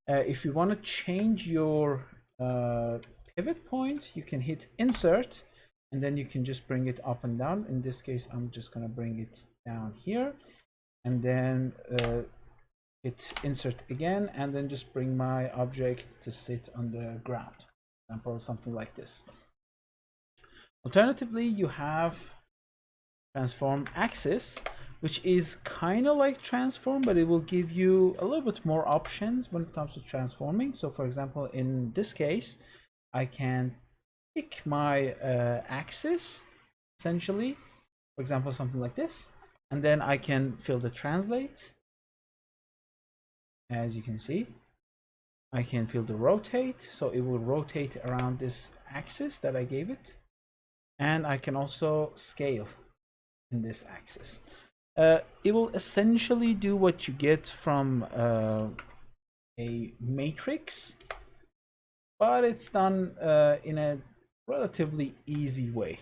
If you want to change your pivot point, you can hit insert, and then you can just bring it up and down. In this case, I'm just going to bring it down here, and then hit insert again, and then just bring my object to sit on the ground. For example, something like this. Alternatively, you have transform axis, which is kind of like transform, but it will give you a little bit more options when it comes to transforming. So for example, in this case, I can pick my axis, essentially, for example, something like this, and then I can fill the translate. As you can see, I can fill the rotate, so it will rotate around this axis that I gave it, and I can also scale in this axis. It will essentially do what you get from a matrix, but it's done in a relatively easy way.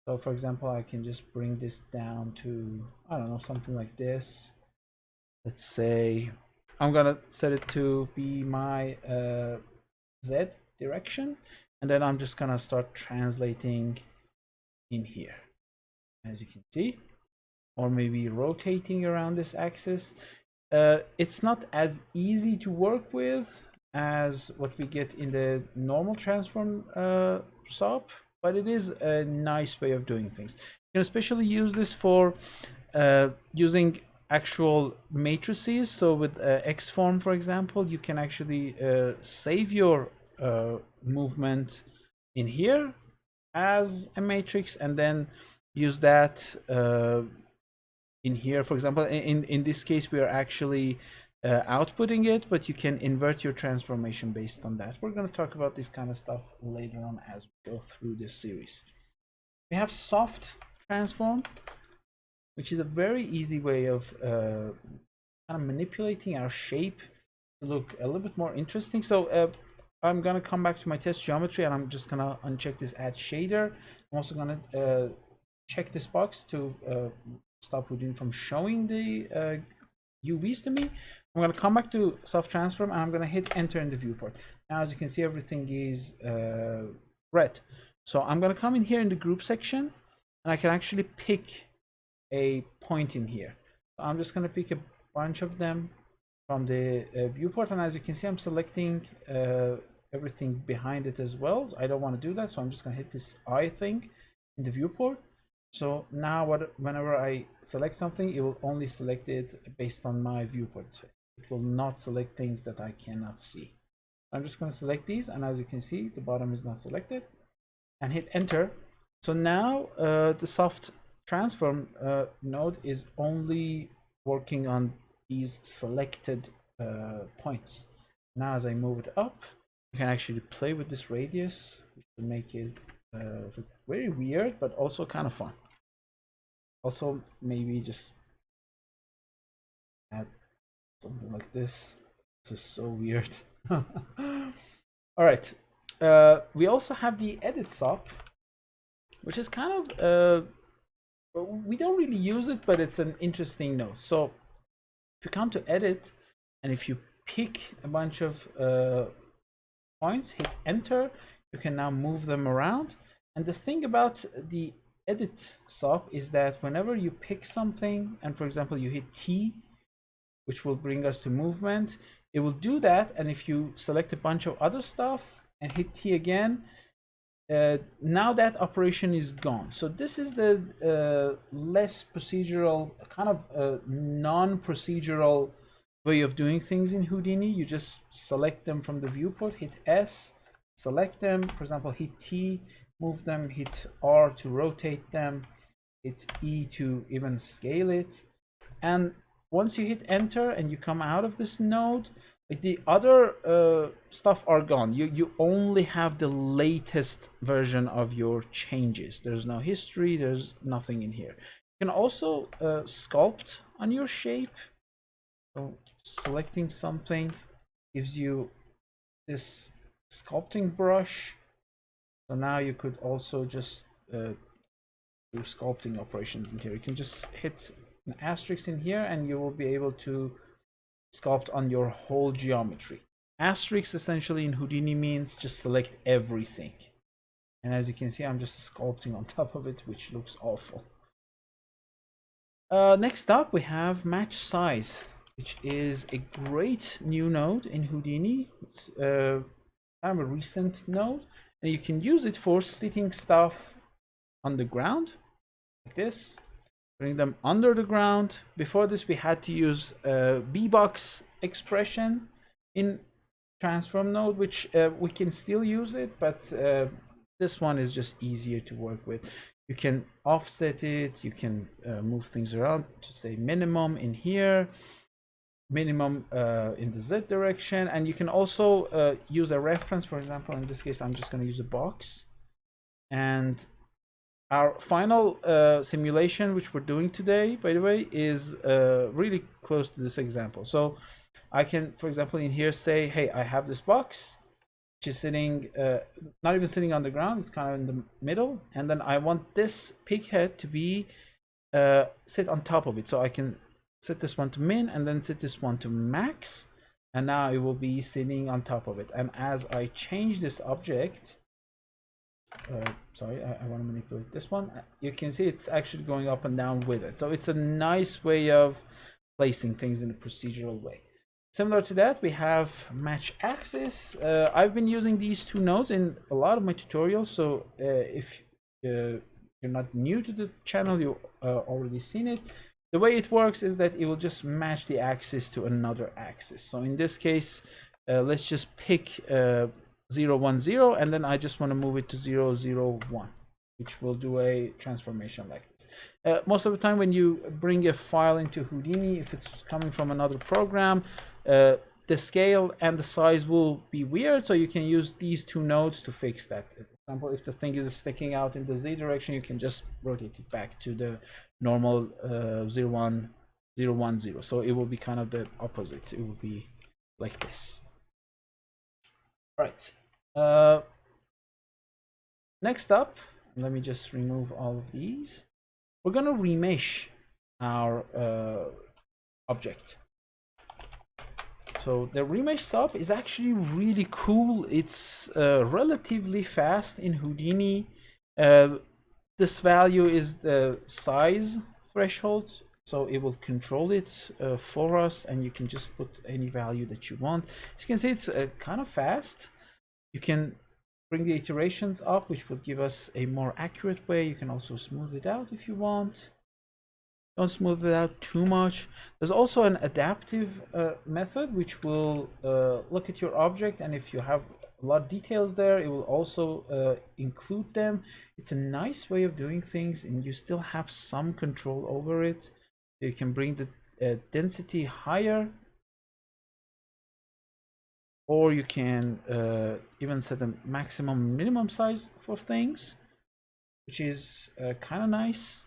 So for example, I can just bring this down to, I don't know, something like this. Let's say I'm gonna set it to be my Z direction, and then I'm just gonna start translating in here, as you can see, or maybe rotating around this axis. It's not as easy to work with as what we get in the normal transform SOP, but it is a nice way of doing things. You can especially use this for using actual matrices. So with Xform, for example, you can actually save your movement in here as a matrix, and then use that in here. For example, in this case, we are actually outputting it, but you can invert your transformation based on that. We're going to talk about this kind of stuff later on as we go through this series. We have soft transform, which is a very easy way of kind of manipulating our shape to look a little bit more interesting. So I'm going to come back to my test geometry, and I'm just going to uncheck this add shader. I'm also going to check this box to stop Houdini from showing the UVs to me. I'm going to come back to soft transform, and I'm going to hit enter in the viewport. Now, as you can see, everything is red. So I'm going to come in here in the group section, and I can actually pick a point in here. So I'm just going to pick a bunch of them from the viewport, and as you can see, I'm selecting everything behind it as well. So I don't want to do that, so I'm just going to hit this eye thing in the viewport. So now whenever I select something, it will only select it based on my viewport. It will not select things that I cannot see. I'm just going to select these, and as you can see, the bottom is not selected, and hit enter. So now the soft transform node is only working on these selected points. Now as I move it up, you can actually play with this radius, which will make it very weird, but also kind of fun. Also, maybe just add something like this. This is so weird. All right. We also have the edit SOP, which is kind of we don't really use it, but it's an interesting note. So if you come to edit, and if you pick a bunch of points, hit enter, you can now move them around. And the thing about the edit SOP is that whenever you pick something, and for example you hit T, which will bring us to movement, it will do that. And if you select a bunch of other stuff and hit T again, now that operation is gone. So this is the less procedural, kind of non-procedural way of doing things in Houdini. You just select them from the viewport, hit S, select them, for example, hit T, move them, hit R to rotate them, hit E to even scale it. And once you hit enter and you come out of this node, the other stuff are gone. You only have the latest version of your changes. There's no history, there's nothing in here. You can also sculpt on your shape. So selecting something gives you this sculpting brush. So now you could also just do sculpting operations in here. You can just hit an asterisk in here and you will be able to sculpt on your whole geometry. Asterisk essentially in Houdini means just select everything. And as you can see, I'm just sculpting on top of it, which looks awful. Next up, we have match size, which is a great new node in Houdini. It's kind of a recent node, and you can use it for sitting stuff on the ground, like this. Bring them under the ground. Before this, we had to use B-box expression in transform node, which we can still use it, but this one is just easier to work with. You can offset it, you can move things around to say minimum in here, minimum in the Z direction, and you can also use a reference. For example, in this case, I'm just going to use a box. And our final simulation, which we're doing today, by the way, is really close to this example. So I can, for example, in here say, hey, I have this box, which is sitting, not even sitting on the ground, it's kind of in the middle. And then I want this pig head to be sit on top of it. So I can set this one to min and then set this one to max. And now it will be sitting on top of it. And as I change this object, sorry, I want to manipulate this one. You can see it's actually going up and down with it. So it's a nice way of placing things in a procedural way. Similar to that, we have match axis. I've been using these two nodes in a lot of my tutorials. So if you're not new to the channel, you already seen it. The way it works is that it will just match the axis to another axis. So in this case, let's just pick 0, 1, 0, and then I just want to move it to 0, 0, 1, which will do a transformation like this. Most of the time when you bring a file into Houdini, if it's coming from another program, the scale and the size will be weird, so you can use these two nodes to fix that. For example, if the thing is sticking out in the Z direction, you can just rotate it back to the normal 0, 1, 0, 1, 0. So it will be kind of the opposite. It will be like this. Right. Next up, let me just remove all of these. We're going to remesh our object. So the remesh SOP is actually really cool. It's relatively fast in Houdini. This value is the size threshold, so it will control it for us, and you can just put any value that you want. As you can see, it's kind of fast. You can bring the iterations up, which will give us a more accurate way. You can also smooth it out if you want. Don't smooth it out too much. There's also an adaptive method, which will look at your object, and if you have a lot of details there, it will also include them. It's a nice way of doing things, and you still have some control over it. You can bring the density higher, or you can even set a maximum minimum size for things, which is kind of nice.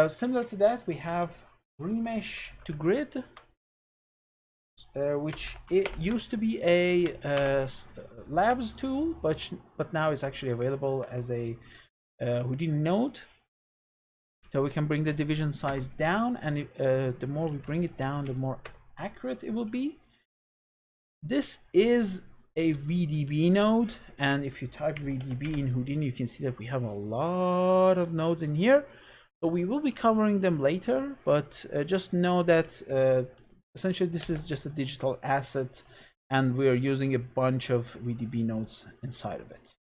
Similar to that, we have remesh to grid. which it used to be a labs tool, but now it's actually available as a Houdini node. So we can bring the division size down, and the more we bring it down, the more accurate it will be. This is a VDB node, and if you type VDB in Houdini, you can see that we have a lot of nodes in here. So we will be covering them later, but just know that essentially this is just a digital asset, and we are using a bunch of VDB nodes inside of it.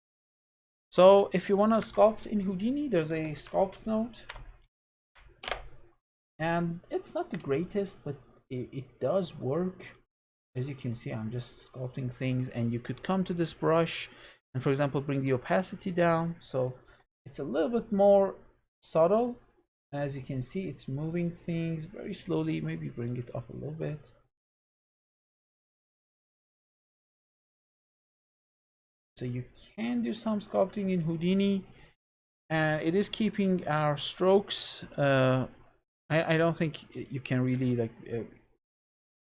So if you want to sculpt in Houdini, there's a sculpt node, and it's not the greatest, but it does work. As you can see, I'm just sculpting things, and you could come to this brush and, for example, bring the opacity down, so it's a little bit more subtle. As you can see, it's moving things very slowly. Maybe bring it up a little bit. So you can do some sculpting in Houdini, and it is keeping our strokes. I don't think you can really like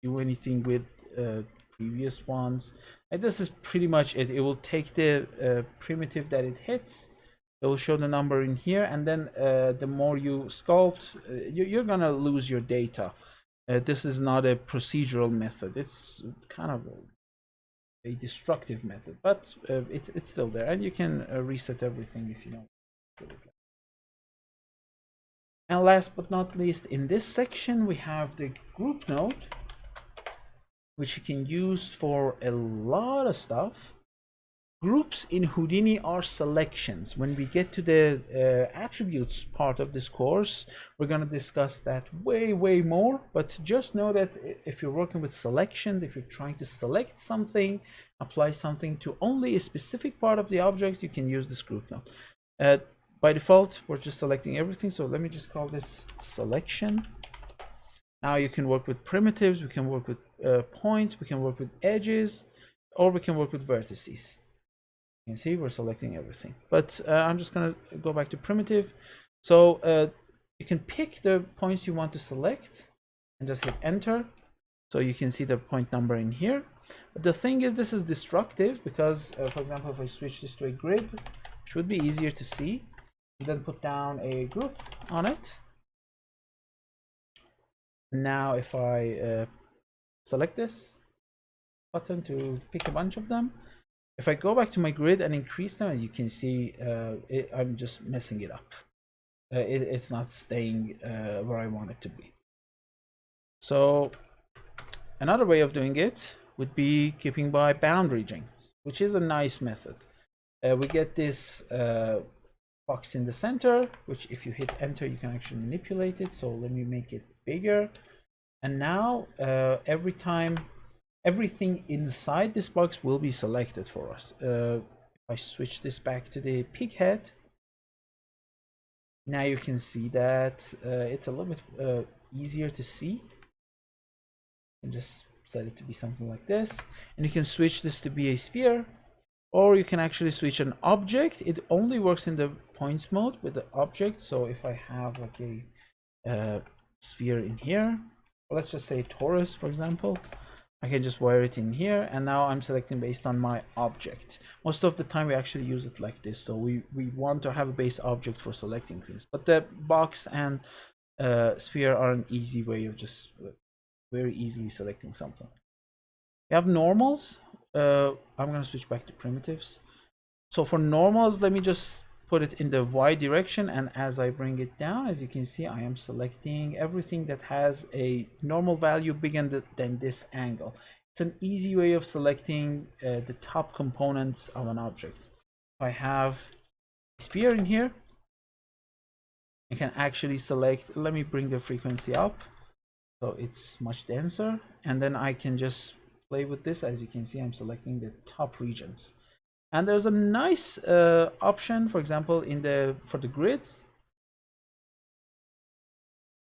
do anything with previous ones. And this is pretty much it. It will take the primitive that it hits. It will show the number in here, and then the more you sculpt, you're gonna lose your data. This is not a procedural method. It's kind of a destructive method, but it's still there, and you can reset everything if you don't. And last but not least, in this section, we have the group node, which you can use for a lot of stuff. Groups in Houdini are selections. When we get to the attributes part of this course, we're going to discuss that way more. But just know that if you're working with selections, if you're trying to select something, apply something to only a specific part of the object, you can use this group node. By default, we're just selecting everything. So let me just call this selection. Now you can work with primitives, we can work with points, we can work with edges, or we can work with vertices. You can see we're selecting everything, but I'm just going to go back to primitive. So you can pick the points you want to select and just hit enter. So you can see the point number in here. But the thing is, this is destructive because, for example, if I switch this to a grid, which would be easier to see, and then put down a group on it. Now if I select this button to pick a bunch of them, if I go back to my grid and increase them, as you can see, I'm just messing it up. It's not staying where I want it to be. So another way of doing it would be keeping by bound regions, which is a nice method. We get this box in the center, which if you hit enter, you can actually manipulate it. So let me make it bigger. And now every time everything inside this box will be selected for us. If I switch this back to the pig head, now you can see that it's a little bit easier to see. And just set it to be something like this, and you can switch this to be a sphere, or you can actually switch an object. It only works in the points mode with the object. So if I have like a sphere in here, let's just say torus, for example, I can just wire it in here, and now I'm selecting based on my object. Most of the time we actually use it like this, so we want to have a base object for selecting things, but the box and sphere are an easy way of just very easily selecting something. We have normals. I'm going to switch back to primitives. So for normals, let me just put it in the Y direction, and as I bring it down, as you can see, I am selecting everything that has a normal value bigger than this angle. It's an easy way of selecting the top components of an object. If I have a sphere in here, I can actually select, let me bring the frequency up so it's much denser, and then I can just play with this. As you can see, I'm selecting the top regions. And there's a nice option, for example, for the grids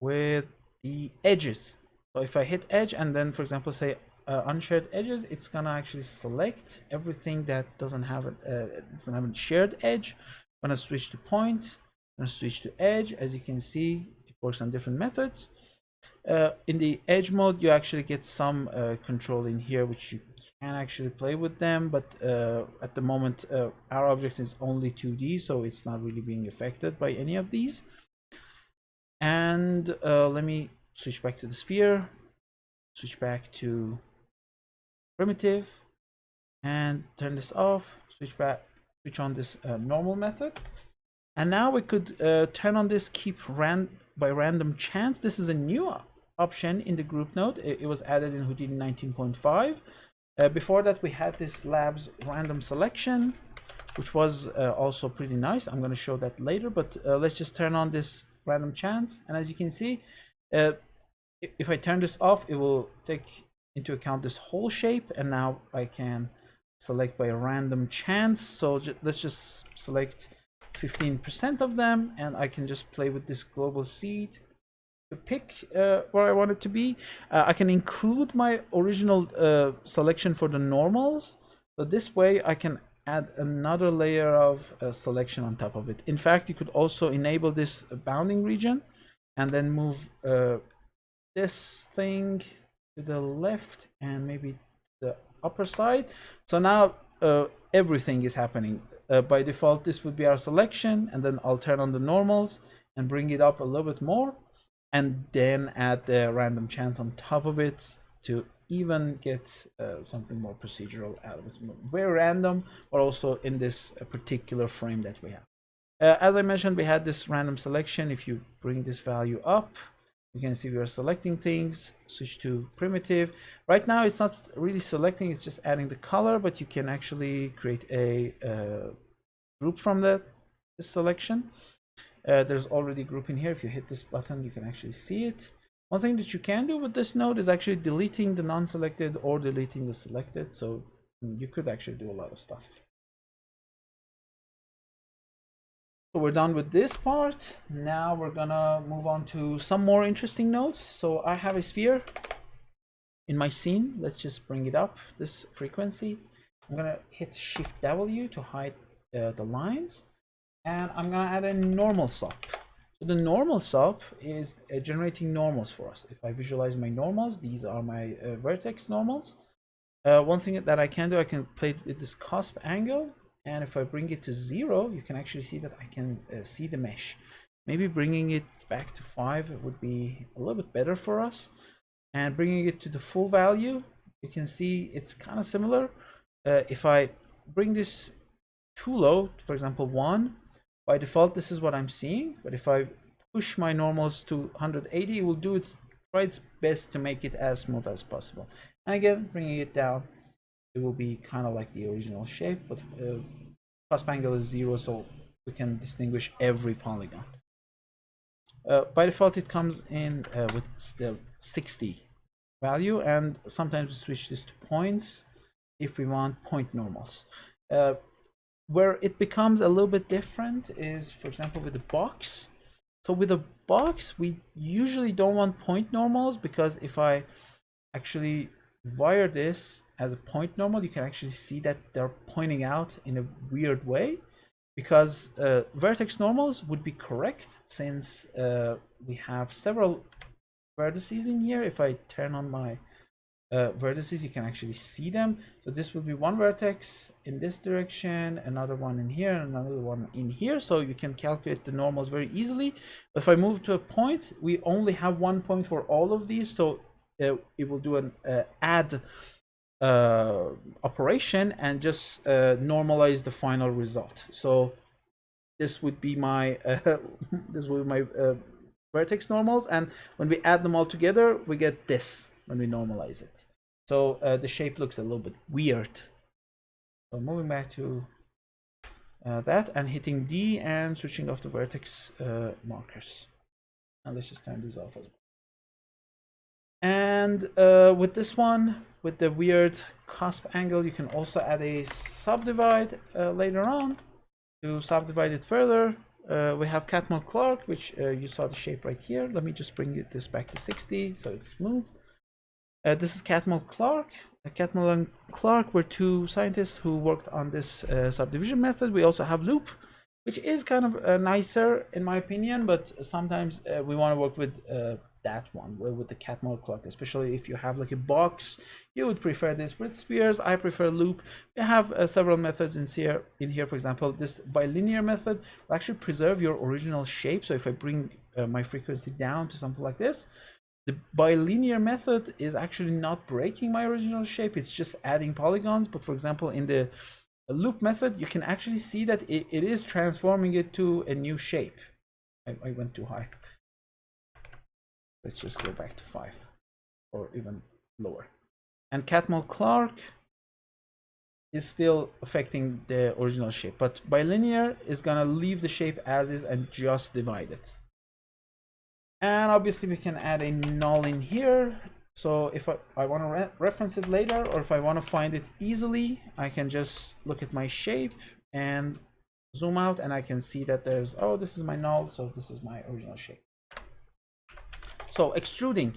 with the edges. So if I hit edge and then, for example, say unshared edges, it's gonna actually select everything that doesn't have a shared edge. I'm gonna switch to point, I'm gonna switch to edge. As you can see, it works on different methods. In the edge mode, you actually get some control in here, which you can actually play with them, but at the moment our object is only 2D, so it's not really being affected by any of these. And let me switch back to the sphere, switch back to primitive, and turn this off, switch on this normal method. And now we could turn on this keep by random chance. This is a new option in the group node. It was added in Houdini 19.5. Before that, we had this labs random selection, which was also pretty nice. I'm going to show that later, but let's just turn on this random chance. And as you can see, if I turn this off, it will take into account this whole shape, and now I can select by a random chance. So let's just select 15% of them, and I can just play with this global seed to pick where I want it to be. I can include my original selection for the normals, so this way I can add another layer of selection on top of it. In fact, you could also enable this bounding region and then move this thing to the left and maybe the upper side. So now everything is happening. By default, this would be our selection, and then I'll turn on the normals and bring it up a little bit more, and then add the random chance on top of it to even get something more procedural out of it. Very random, but also in this particular frame that we have. As I mentioned, we had this random selection. If you bring this value up, you can see we are selecting things. Switch to primitive. Right now it's not really selecting, it's just adding the color, but you can actually create a group from this selection. There's already a group in here. If you hit this button, you can actually see it. One thing that you can do with this node is actually deleting the non-selected or deleting the selected. So you could actually do a lot of stuff. So we're done with this part. Now we're gonna move on to some more interesting nodes. So I have a sphere in my scene. Let's just bring it up, this frequency. I'm gonna hit Shift W to hide the lines, and I'm gonna add a normal SOP. So the normal SOP is generating normals for us. If I visualize my normals, these are my vertex normals. One thing that I can do, I can play with this cusp angle, and if I bring it to 0, you can actually see that I can see the mesh. Maybe bringing it back to 5 would be a little bit better for us, and bringing it to the full value, you can see it's kind of similar. If I bring this too low, for example 1, by default this is what I'm seeing, but if I push my normals to 180, it will try its best to make it as smooth as possible. And again, bringing it down, it will be kind of like the original shape, but cusp angle is 0, so we can distinguish every polygon. By default, it comes in with the 60 value, and sometimes we switch this to points if we want point normals. Where it becomes a little bit different is, for example, with the box. So with a box, we usually don't want point normals, because if I actually wire this as a point normal, you can actually see that they're pointing out in a weird way, because vertex normals would be correct, since we have several vertices in here. If I turn on my vertices, you can actually see them. So this will be one vertex in this direction, another one in here, and another one in here. So you can calculate the normals very easily. If I move to a point, we only have one point for all of these, so it will do an add operation and just normalize the final result. So this would be my vertex normals, and when we add them all together, we get this when we normalize it. So the shape looks a little bit weird. So moving back to that and hitting D and switching off the vertex markers. And let's just turn these off as well. And with this one, with the weird cusp angle, you can also add a subdivide later on to subdivide it further. We have Catmull Clark, which you saw the shape right here. Let me just bring this back to 60 so it's smooth. This is Catmull Clark. Catmull and Clark were two scientists who worked on this subdivision method. We also have Loop, which is kind of nicer in my opinion, but sometimes we want to work with that one with the Catmull Clark, especially if you have like a box. You would prefer this. With spheres, I prefer loop. We have several methods in here. For example, this bilinear method will actually preserve your original shape. So if I bring my frequency down to something like this, the bilinear method is actually not breaking my original shape. It's just adding polygons. But for example, in the loop method, you can actually see that it is transforming it to a new shape. I went too high. Let's just go back to 5 or even lower. And Catmull Clark is still affecting the original shape, but bilinear is gonna leave the shape as is and just divide it. And obviously we can add a null in here. So if I want to reference it later, or if I want to find it easily, I can just look at my shape and zoom out, and I can see that there's, oh, this is my null, so this is my original shape. So extruding,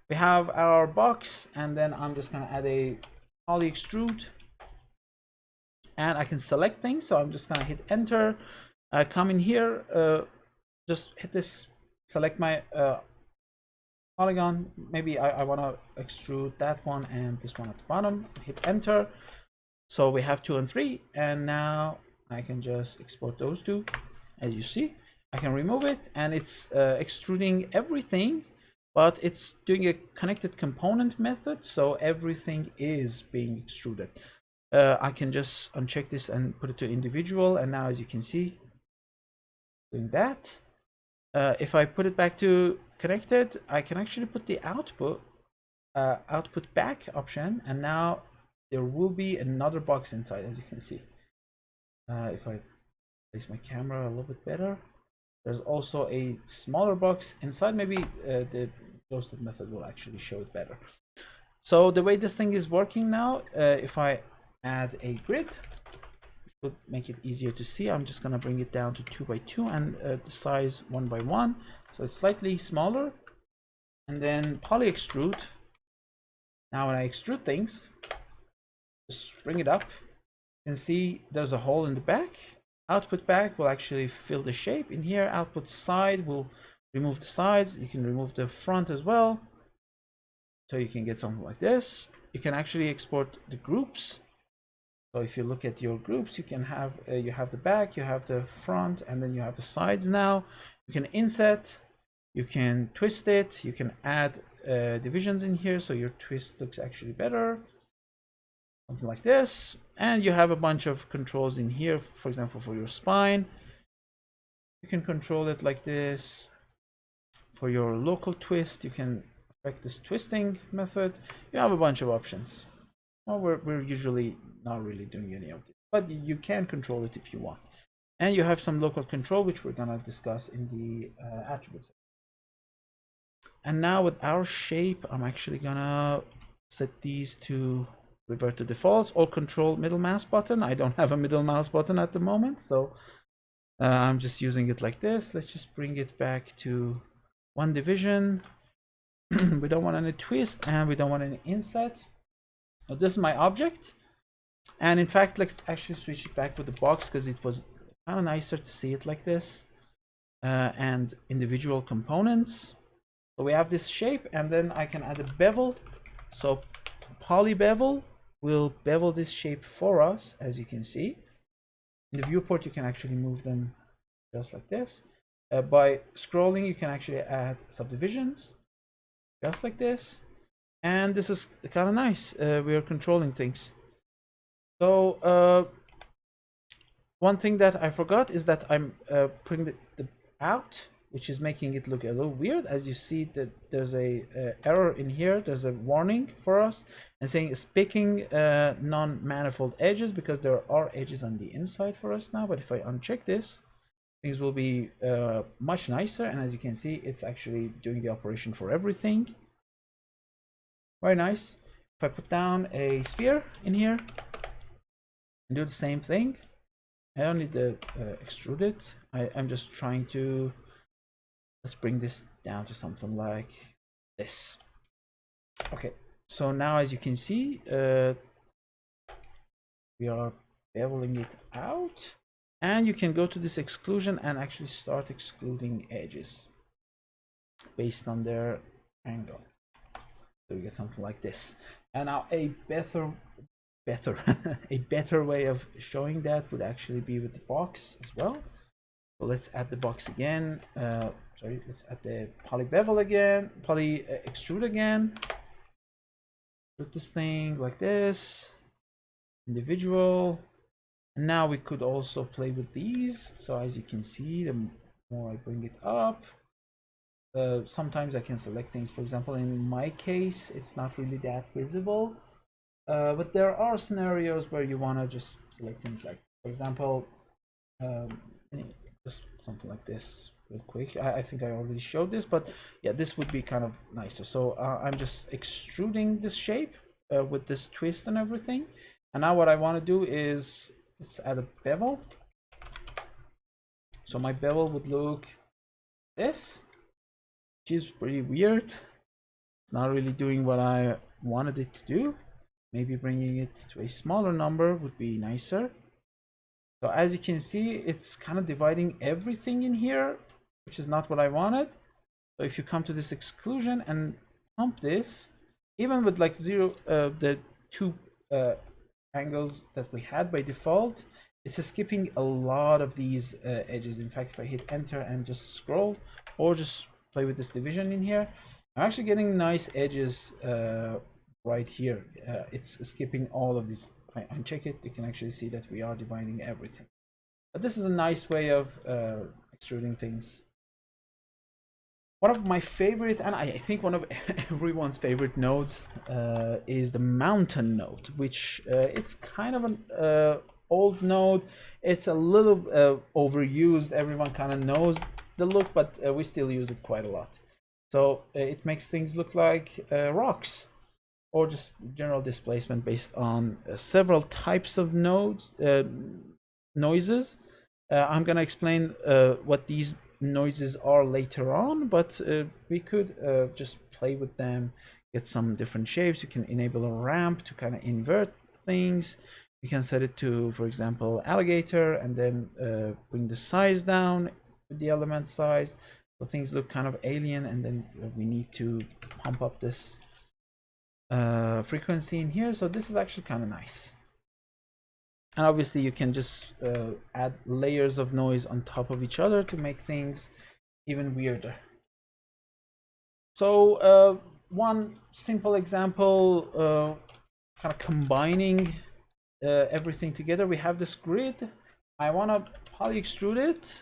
we have our box, and then I'm just going to add a poly extrude, and I can select things. So I'm just going to hit enter, come in here, just hit this, select my polygon. Maybe I want to extrude that one and this one at the bottom, hit enter. So we have 2 and 3, and now I can just export those two. As you see, I can remove it, and it's extruding everything, but it's doing a connected component method, so everything is being extruded. I can just uncheck this and put it to individual, and now as you can see, doing that. If I put it back to connected, I can actually put the output back option, and now there will be another box inside, as you can see. If I place my camera a little bit better, there's also a smaller box inside. Maybe the ghosted method will actually show it better. So the way this thing is working now, if I add a grid, which would make it easier to see, I'm just going to bring it down to 2 by 2 and the size 1 by 1, so it's slightly smaller. And then poly extrude. Now when I extrude things, just bring it up, you can see there's a hole in the back. Output back will actually fill the shape in here. Output side will remove the sides. You can remove the front as well, so you can get something like this. You can actually export the groups. So if you look at your groups, you can have you have the back, you have the front, and then you have the sides. Now you can inset, you can twist it, you can add divisions in here, so your twist looks actually better. Something like this. And you have a bunch of controls in here. For example, for your spine, you can control it like this. For your local twist, you can affect this twisting method. You have a bunch of options. Well, we're usually not really doing any of this, but you can control it if you want. And you have some local control, which we're gonna discuss in the attributes. And now with our shape, I'm actually gonna set these to revert to defaults. Or control middle mouse button. I don't have a middle mouse button at the moment, so I'm just using it like this. Let's just bring it back to 1 division. We don't want any twist, and we don't want any inset. So this is my object, and in fact, let's actually switch it back with the box, because it was kind of nicer to see it like this. And individual components. So we have this shape, and then I can add a bevel. So poly bevel will bevel this shape for us, as you can see. In the viewport, you can actually move them just like this. By scrolling, you can actually add subdivisions, just like this. And this is kind of nice. We are controlling things. So one thing that I forgot is that I'm putting the out, which is making it look a little weird. As you see, that there's a error in here. There's a warning for us and saying it's picking non-manifold edges, because there are edges on the inside for us now. But if I uncheck this, things will be much nicer. And as you can see, it's actually doing the operation for everything. Very nice. If I put down a sphere in here and do the same thing, I don't need to extrude it. I'm just trying to, let's bring this down to something like this. Okay, so now as you can see, we are beveling it out, and you can go to this exclusion and actually start excluding edges. based on their angle. So we get something like this. And now a better a better way of showing that would actually be with the box as well. So let's add the box again. Sorry, let's add the poly bevel again, poly extrude again. Put this thing like this, individual. And now we could also play with these. So as you can see, the more I bring it up, sometimes I can select things. For example, in my case, it's not really that visible. But there are scenarios where you want to just select things like, for example, just something like this real quick. I think I already showed this, but yeah, this would be kind of nicer. So I'm just extruding this shape with this twist and everything. And now what I want to do is let's add a bevel. So my bevel would look this, which is pretty weird. It's not really doing what I wanted it to do. Maybe bringing it to a smaller number would be nicer. So as you can see, it's kind of dividing everything in here, which is not what I wanted. So if you come to this exclusion and pump this, even with like the two angles that we had by default, it's skipping a lot of these edges. In fact, if I hit enter and just scroll or just play with this division in here, I'm actually getting nice edges right here. It's skipping all of these. If I uncheck it, you can actually see that we are dividing everything. But this is a nice way of extruding things. One of my favorite, and I think one of everyone's favorite nodes, is the mountain node, which it's kind of an old node. It's a little overused. Everyone kind of knows the look, but we still use it quite a lot. So it makes things look like rocks, or just general displacement based on several types of nodes, noises. I'm gonna explain what these noises are later on, but we could just play with them, get some different shapes. You can enable a ramp to kind of invert things. You can set it to, for example, alligator, and then bring the size down with the element size, so things look kind of alien. And then we need to pump up this frequency in here. So this is actually kind of nice. And obviously you can just add layers of noise on top of each other to make things even weirder. So one simple example, kind of combining everything together. We have this grid. I want to poly extrude it,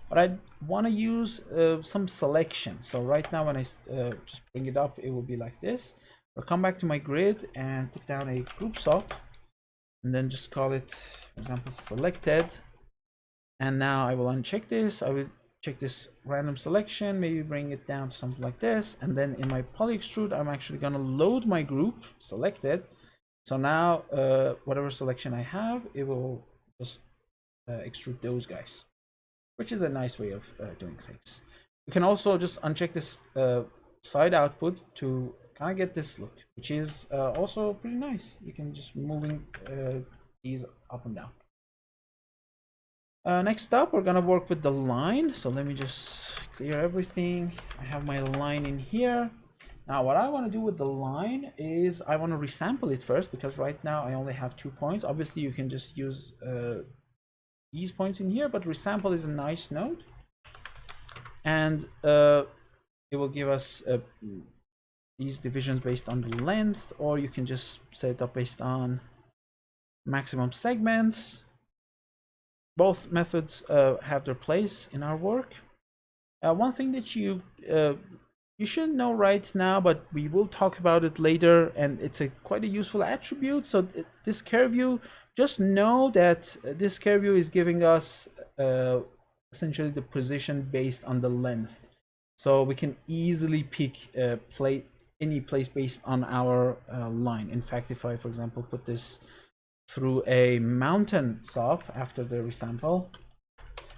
but I want to use some selection. So right now when I just bring it up, it will be like this. I'll come back to my grid and put down a group SOP, and then just call it, for example, selected. And now I will uncheck this. I will check this random selection, maybe bring it down to something like this. And then in my poly extrude, I'm actually going to load my group selected. So now whatever selection I have, it will just extrude those guys, which is a nice way of doing things. You can also just uncheck this side output to kind of get this look, which is also pretty nice. You can just moving these up and down. Next up, we're gonna work with the line. So let me just clear everything. I have my line in here. Now what I want to do with the line is I want to resample it first, because right now I only have 2 points. Obviously you can just use these points in here, but resample is a nice node, and it will give us these divisions based on the length, or you can just set it up based on maximum segments. Both methods have their place in our work. One thing that you should know right now, but we will talk about it later, and it's quite a useful attribute. So this curve view, just know that this curve view is giving us essentially the position based on the length. So we can easily pick any place based on our line. In fact, if I, for example, put this through a mountain SOP after the resample,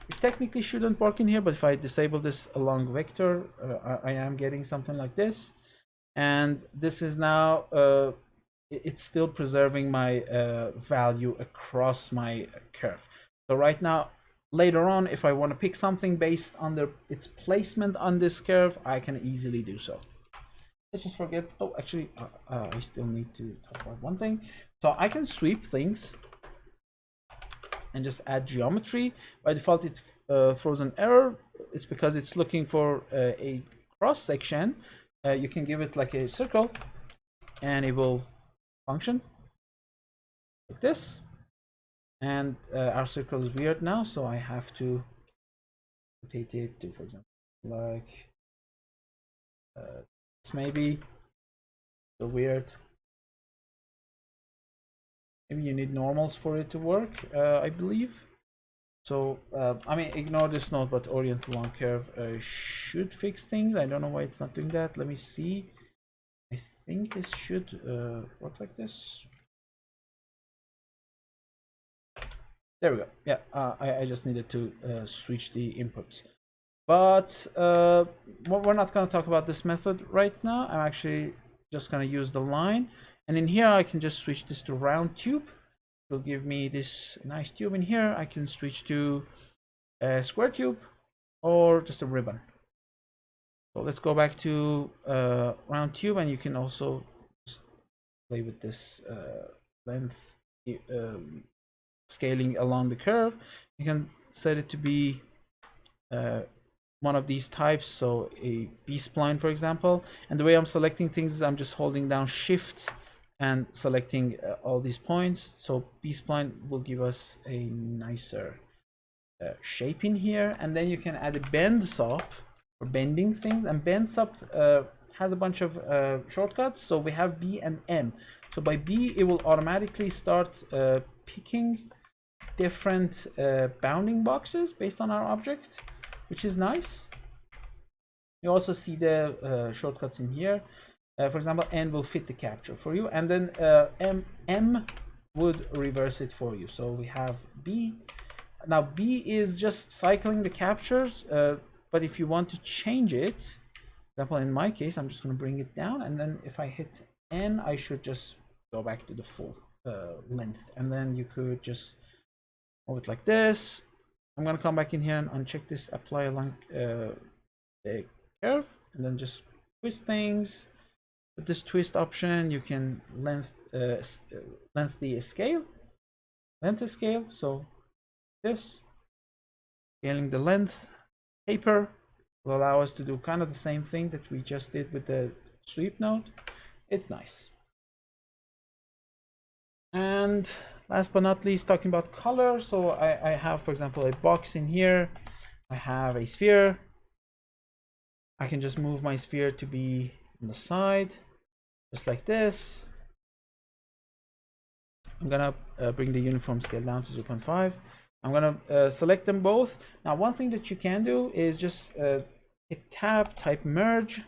which technically shouldn't work in here, but if I disable this along vector, I am getting something like this. And this is now, it's still preserving my value across my curve. So right now, later on, if I want to pick something based on its placement on this curve, I can easily do so. Let's just forget. Oh, actually, I still need to talk about one thing. So I can sweep things and just add geometry. By default, it throws an error. It's because it's looking for a cross section. You can give it like a circle, and it will function like this. And our circle is weird now, so I have to rotate it to, for example, like this maybe. So weird. Maybe you need normals for it to work, I believe. So I mean, ignore this node, but orient along curve should fix things. I don't know why it's not doing that. Let me see. I think this should work like this. There we go. Yeah, I just needed to switch the input. But we're not going to talk about this method right now. I'm actually just going to use the line. And in here, I can just switch this to round tube. It will give me this nice tube in here. I can switch to a square tube or just a ribbon. So let's go back to round tube, and you can also just play with this length scaling along the curve. You can set it to be one of these types, so a B-spline, for example. And the way I'm selecting things is I'm just holding down Shift and selecting all these points. So B-spline will give us a nicer shape in here. And then you can add a bend SOP for bending things. And bend SOP has a bunch of shortcuts. So we have B and M. So by B, it will automatically start picking different bounding boxes based on our object, which is nice. You also see the shortcuts in here. For example, N will fit the capture for you, and then M would reverse it for you. So we have B. Now B is just cycling the captures, but if you want to change it, for example, in my case, I'm just going to bring it down, and then if I hit N, I should just go back to the full length, and then you could just move it like this. I'm going to come back in here and uncheck this apply along the curve, and then just twist things. With this twist option, you can length the scale, so this scaling the length. Taper will allow us to do kind of the same thing that we just did with the sweep node. It's nice. And last but not least, talking about color. So I have, for example, a box in here. I have a sphere. I can just move my sphere to be on the side, just like this. I'm gonna bring the uniform scale down to 0.5. I'm gonna select them both. Now, one thing that you can do is just hit tab, type merge,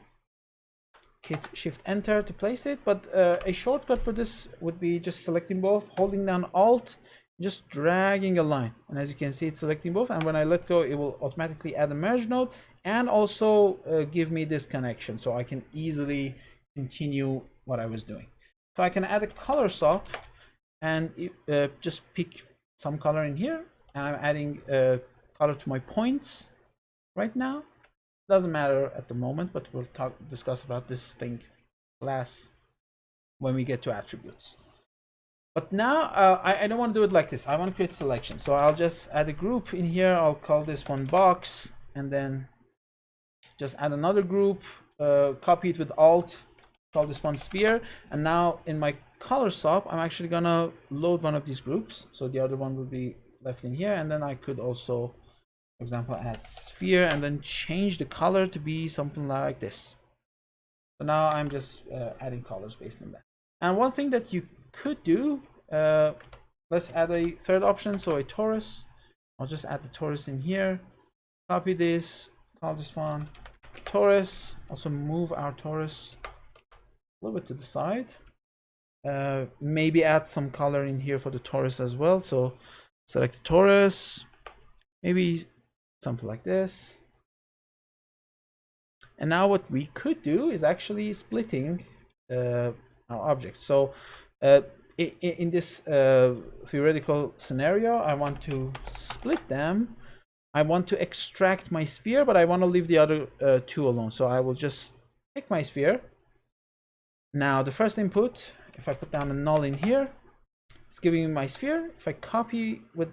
hit shift enter to place it. But a shortcut for this would be just selecting both, holding down alt, just dragging a line. And as you can see, it's selecting both. And when I let go, it will automatically add a merge node and also give me this connection, so I can easily continue what I was doing. So I can add a color SOP and just pick some color in here, and I'm adding color to my points right now. Doesn't matter at the moment, but we'll discuss about this thing class when we get to attributes. But now I don't want to do it like this. I want to create selection, so I'll just add a group in here. I'll call this one box, and then just add another group, copy it with alt, call this one sphere. And now in my color SOP, I'm actually gonna load one of these groups, so the other one will be left in here. And then I could also, for example, add sphere and then change the color to be something like this. So now I'm just adding colors based on that. And one thing that you could do, let's add a third option, so a torus. I'll just add the torus in here, copy this, call this one torus. Also move our torus a little bit to the side. Maybe add some color in here for the torus as well. So select the torus, maybe something like this. And now what we could do is actually splitting our objects. So in this theoretical scenario, I want to split them I want to extract my sphere, but I want to leave the other two alone. So I will just pick my sphere. Now the first input, if I put down a null in here, it's giving me my sphere. If I copy with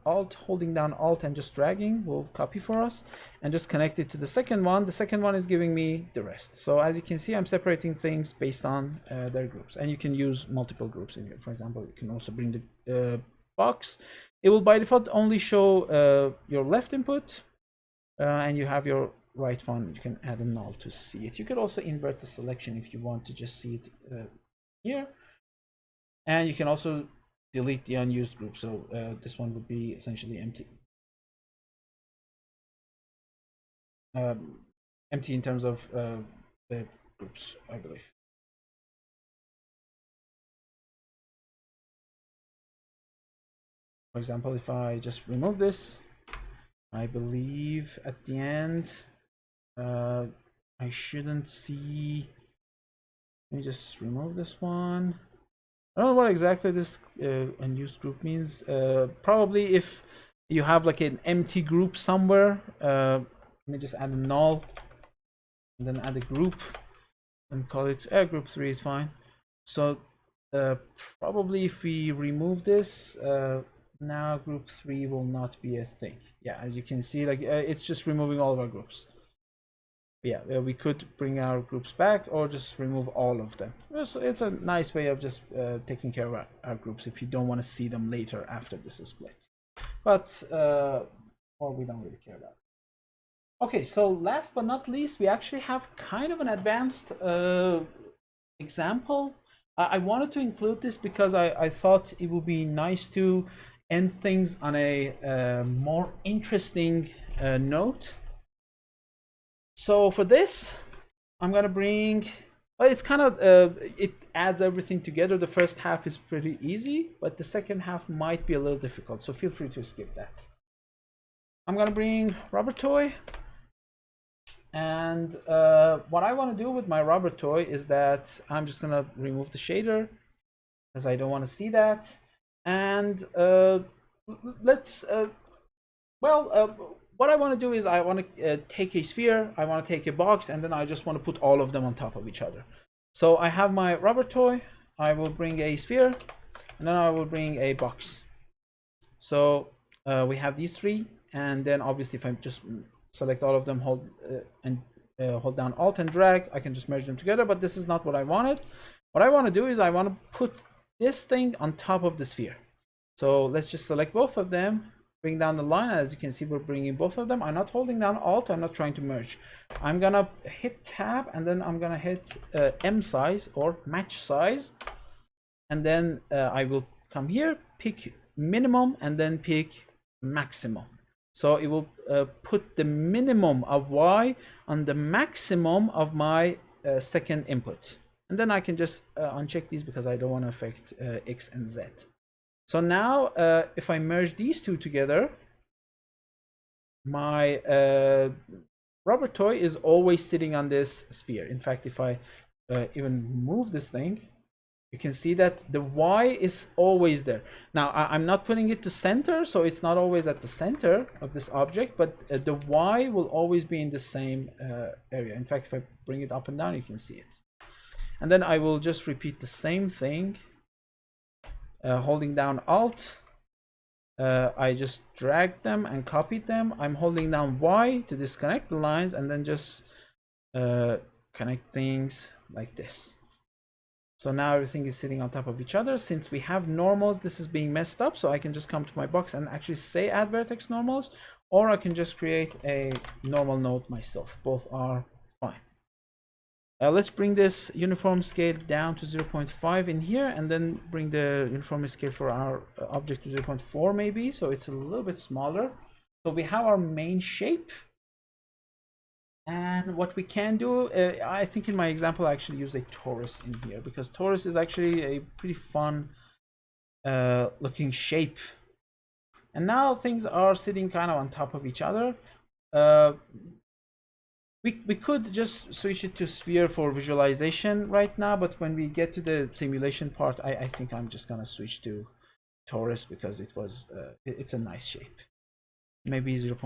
Alt, holding down Alt and just dragging, will copy for us, and just connect it to the second one. The second one is giving me the rest. So as you can see, I'm separating things based on their groups, and you can use multiple groups in here. For example, you can also bring the box. It will by default only show your left input, and you have your right one. You can add a null to see it. You could also invert the selection if you want to just see it here, and you can also delete the unused group. So this one would be essentially empty. Empty in terms of the groups, I believe. For example, if I just remove this, I believe at the end, I shouldn't see. Let me just remove this one. I don't know what exactly this unused group means. Probably if you have like an empty group somewhere, let me just add a null and then add a group and call it group 3 is fine. So probably if we remove this, now group 3 will not be a thing. Yeah, as you can see, like it's just removing all of our groups. Yeah, we could bring our groups back or just remove all of them. It's a nice way of just taking care of our groups if you don't want to see them later after this is split. But well, we don't really care about it. Okay, so last but not least, we actually have kind of an advanced example. I wanted to include this because I thought it would be nice to end things on a more interesting note. So for this, I'm gonna bring, well, it's kind of, it adds everything together. The first half is pretty easy, but the second half might be a little difficult. So feel free to skip that. I'm gonna bring rubber toy. And what I wanna do with my rubber toy is that I'm just gonna remove the shader because I don't wanna see that. And let's, what I want to do is I want to take a sphere, I want to take a box, and then I just want to put all of them on top of each other. So I have my rubber toy, I will bring a sphere, and then I will bring a box. So we have these three, and then obviously if I just select all of them, hold down Alt and drag, I can just merge them together, but this is not what I wanted. What I want to do is I want to put this thing on top of the sphere. So let's just select both of them, bring down the line. As you can see, we're bringing both of them. I'm not holding down Alt, I'm not trying to merge. I'm gonna hit Tab, and then I'm gonna hit M size or match size, and then I will come here, pick minimum, and then pick maximum. So it will put the minimum of Y on the maximum of my second input, and then I can just uncheck these because I don't want to affect X and Z. So now, if I merge these two together, my rubber toy is always sitting on this sphere. In fact, if I even move this thing, you can see that the Y is always there. Now, I'm not putting it to center, so it's not always at the center of this object, but the Y will always be in the same area. In fact, if I bring it up and down, you can see it. And then I will just repeat the same thing. Holding down Alt, I just dragged them and copied them. I'm holding down Y to disconnect the lines, and then just connect things like this. So now everything is sitting on top of each other. Since we have normals, this is being messed up, so I can just come to my box and actually say add vertex normals, or I can just create a normal node myself. Both are fine. Let's bring this uniform scale down to 0.5 in here, and then bring the uniform scale for our object to 0.4 maybe, so it's a little bit smaller. So we have our main shape, and what we can do, I think in my example I actually used a torus in here because torus is actually a pretty fun looking shape. And now things are sitting kind of on top of each other. We could just switch it to sphere for visualization right now, but when we get to the simulation part, I think I'm just gonna switch to torus because it's a nice shape. maybe 0.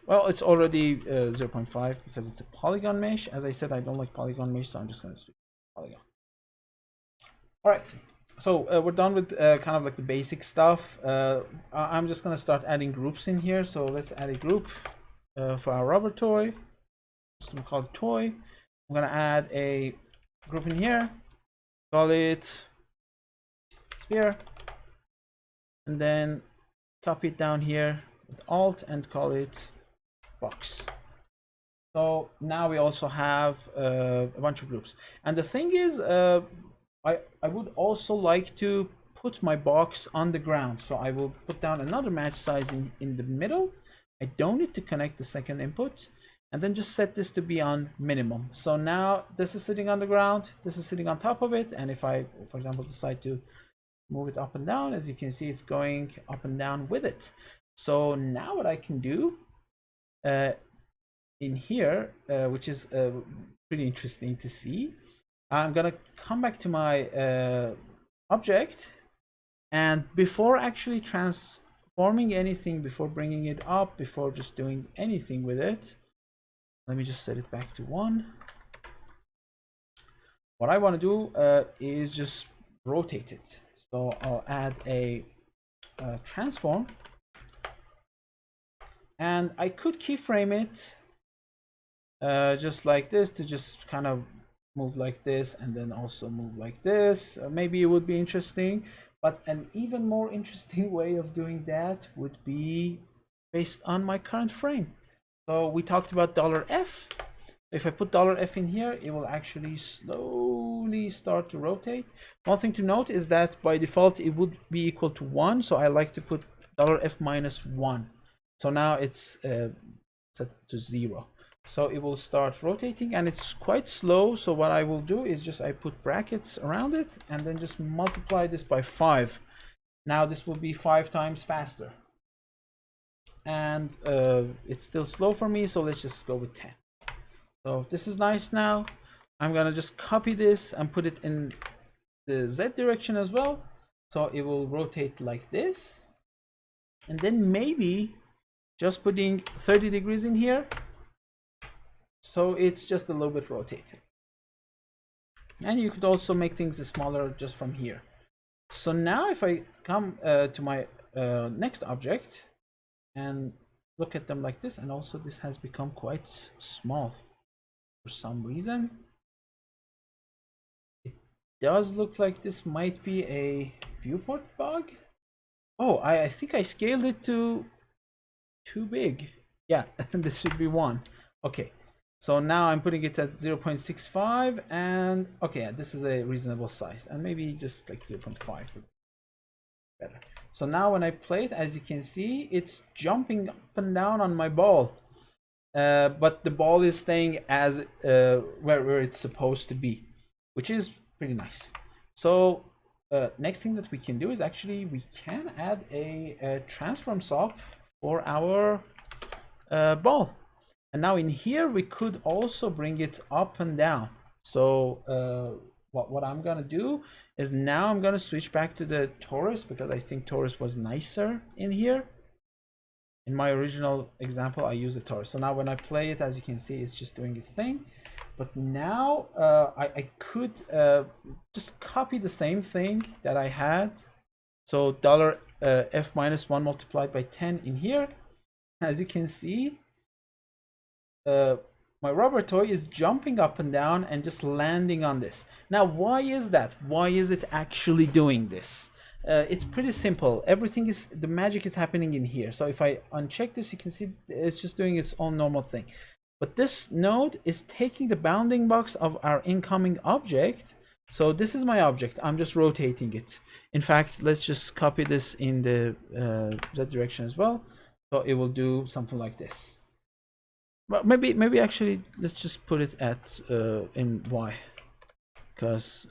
Well, it's already 0.5 because it's a polygon mesh. As I said, I don't like polygon mesh, so I'm just going to switch polygon. All right, so we're done with kind of like the basic stuff. I'm just going to start adding groups in here. So let's add a group for our rubber toy. Just going to call it toy. I'm going to add a group in here, call it sphere, and then copy it down here with Alt and call it box. So now we also have a bunch of groups. And the thing is, I would also like to put my box on the ground. So I will put down another match size in the middle. I don't need to connect the second input, and then just set this to be on minimum. So now this is sitting on the ground, this is sitting on top of it. And if I, for example, decide to move it up and down, as you can see, it's going up and down with it. So now what I can do in here, which is pretty interesting to see, I'm gonna come back to my object, and before actually transforming anything, before bringing it up, before just doing anything with it, let me just set it back to 1. What I want to do is just rotate it. So I'll add a transform, and I could keyframe it just like this to just kind of move like this and then also move like this. Maybe it would be interesting, but an even more interesting way of doing that would be based on my current frame. So we talked about $F. If I put $F in here, it will actually slowly start to rotate. One thing to note is that by default it would be equal to 1, so I like to put $F minus 1. So now it's set to 0. So it will start rotating, and it's quite slow. So what I will do is just I put brackets around it and then just multiply this by 5. Now this will be 5 times faster. And it's still slow for me, so let's just go with 10. So this is nice. Now I'm gonna just copy this and put it in the Z direction as well. So it will rotate like this. And then maybe just putting 30 degrees in here. So it's just a little bit rotated. And you could also make things smaller just from here. So now if I come to my next object and look at them like this, and also this has become quite small for some reason. It does look like this might be a viewport bug. Oh, I think I scaled it to too big. Yeah, this should be 1. Okay, so now I'm putting it at 0.65, and okay, this is a reasonable size, and maybe just like 0.5 would be better. So now when I play it, as you can see, it's jumping up and down on my ball, but the ball is staying as where it's supposed to be, which is pretty nice. So next thing that we can do is actually we can add a transform SOP for our ball. And now in here we could also bring it up and down. So what I'm gonna do is now I'm gonna switch back to the torus, because I think torus was nicer in here. In my original example, I used the torus. So now when I play it, as you can see, it's just doing its thing. But now I could just copy the same thing that I had. So $F minus 1 multiplied by 10 in here. As you can see, my rubber toy is jumping up and down and just landing on this. Now, why is that? Why is it actually doing this? It's pretty simple. Everything is, the magic is happening in here. So if I uncheck this, you can see it's just doing its own normal thing. But this node is taking the bounding box of our incoming object. So this is my object. I'm just rotating it. In fact, let's just copy this in the Z direction as well. So it will do something like this. Well, maybe actually let's just put it at in Y, because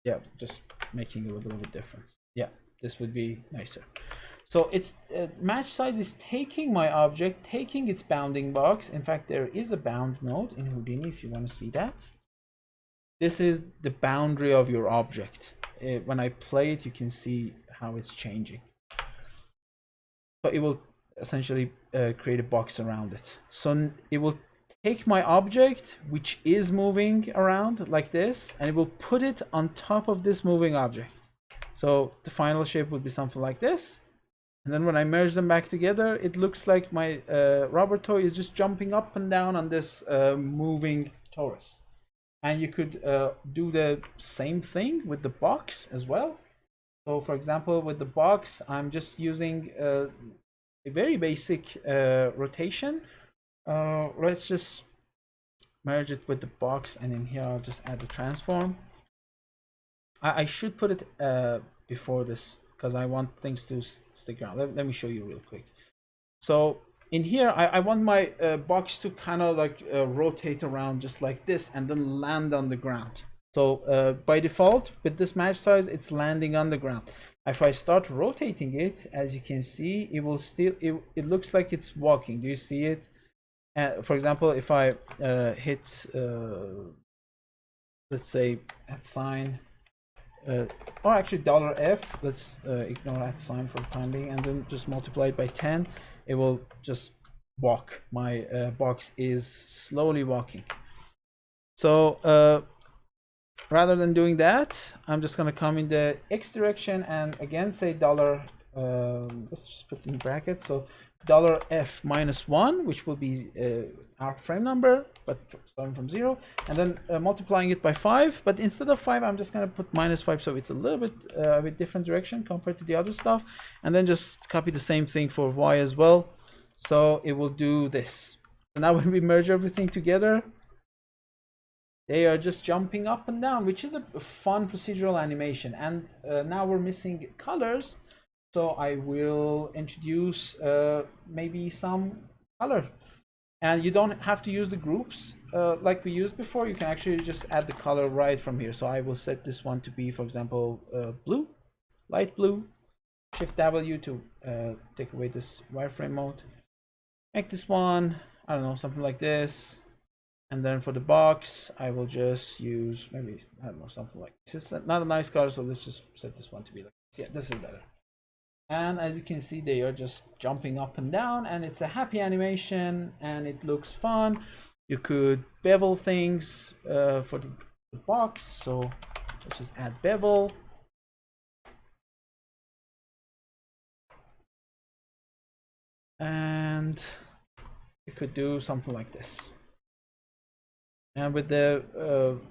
yeah, just making a little bit of a difference. Yeah, this would be nicer. So it's match size is taking my object, taking its bounding box. In fact, there is a bound node in Houdini if you want to see that. This is the boundary of your object. When I play it, you can see how it's changing. So it will essentially create a box around it. So it will take my object, which is moving around like this, and it will put it on top of this moving object. So the final shape would be something like this. And then when I merge them back together, it looks like my rubber toy is just jumping up and down on this moving torus. And you could do the same thing with the box as well. So for example, with the box, I'm just using a very basic rotation. Let's just merge it with the box, and in here I'll just add the transform. I should put it before this because I want things to stick around. Let me show you real quick. So in here, I want my box to kind of like rotate around just like this and then land on the ground. So by default, with this match size, it's landing on the ground. If I start rotating it, as you can see, it will still, it looks like it's walking. Do you see it? For example, if I hit, let's say, @ or actually $F, let's ignore that sign for the time being, and then just multiply it by 10, it will just walk. My box is slowly walking. So rather than doing that, I'm just going to come in the X direction and again say let's just put in brackets. So $F -1, which will be our frame number, but starting from 0, and then multiplying it by 5. But instead of 5, I'm just going to put -5, so it's a little bit a different direction compared to the other stuff. And then just copy the same thing for Y as well. So it will do this. So now when we merge everything together, they are just jumping up and down, which is a fun procedural animation. And now we're missing colors. So I will introduce maybe some color. And you don't have to use the groups like we used before. You can actually just add the color right from here. So I will set this one to be, for example, blue, light blue. Shift W to take away this wireframe mode. Make this one, I don't know, something like this. And then for the box, I will just use maybe, I don't know, something like this. It's not a nice color, so let's just set this one to be like this. Yeah, this is better. And as you can see, they are just jumping up and down, and it's a happy animation and it looks fun. You could bevel things for the box. So let's just add bevel. And you could do something like this. And with the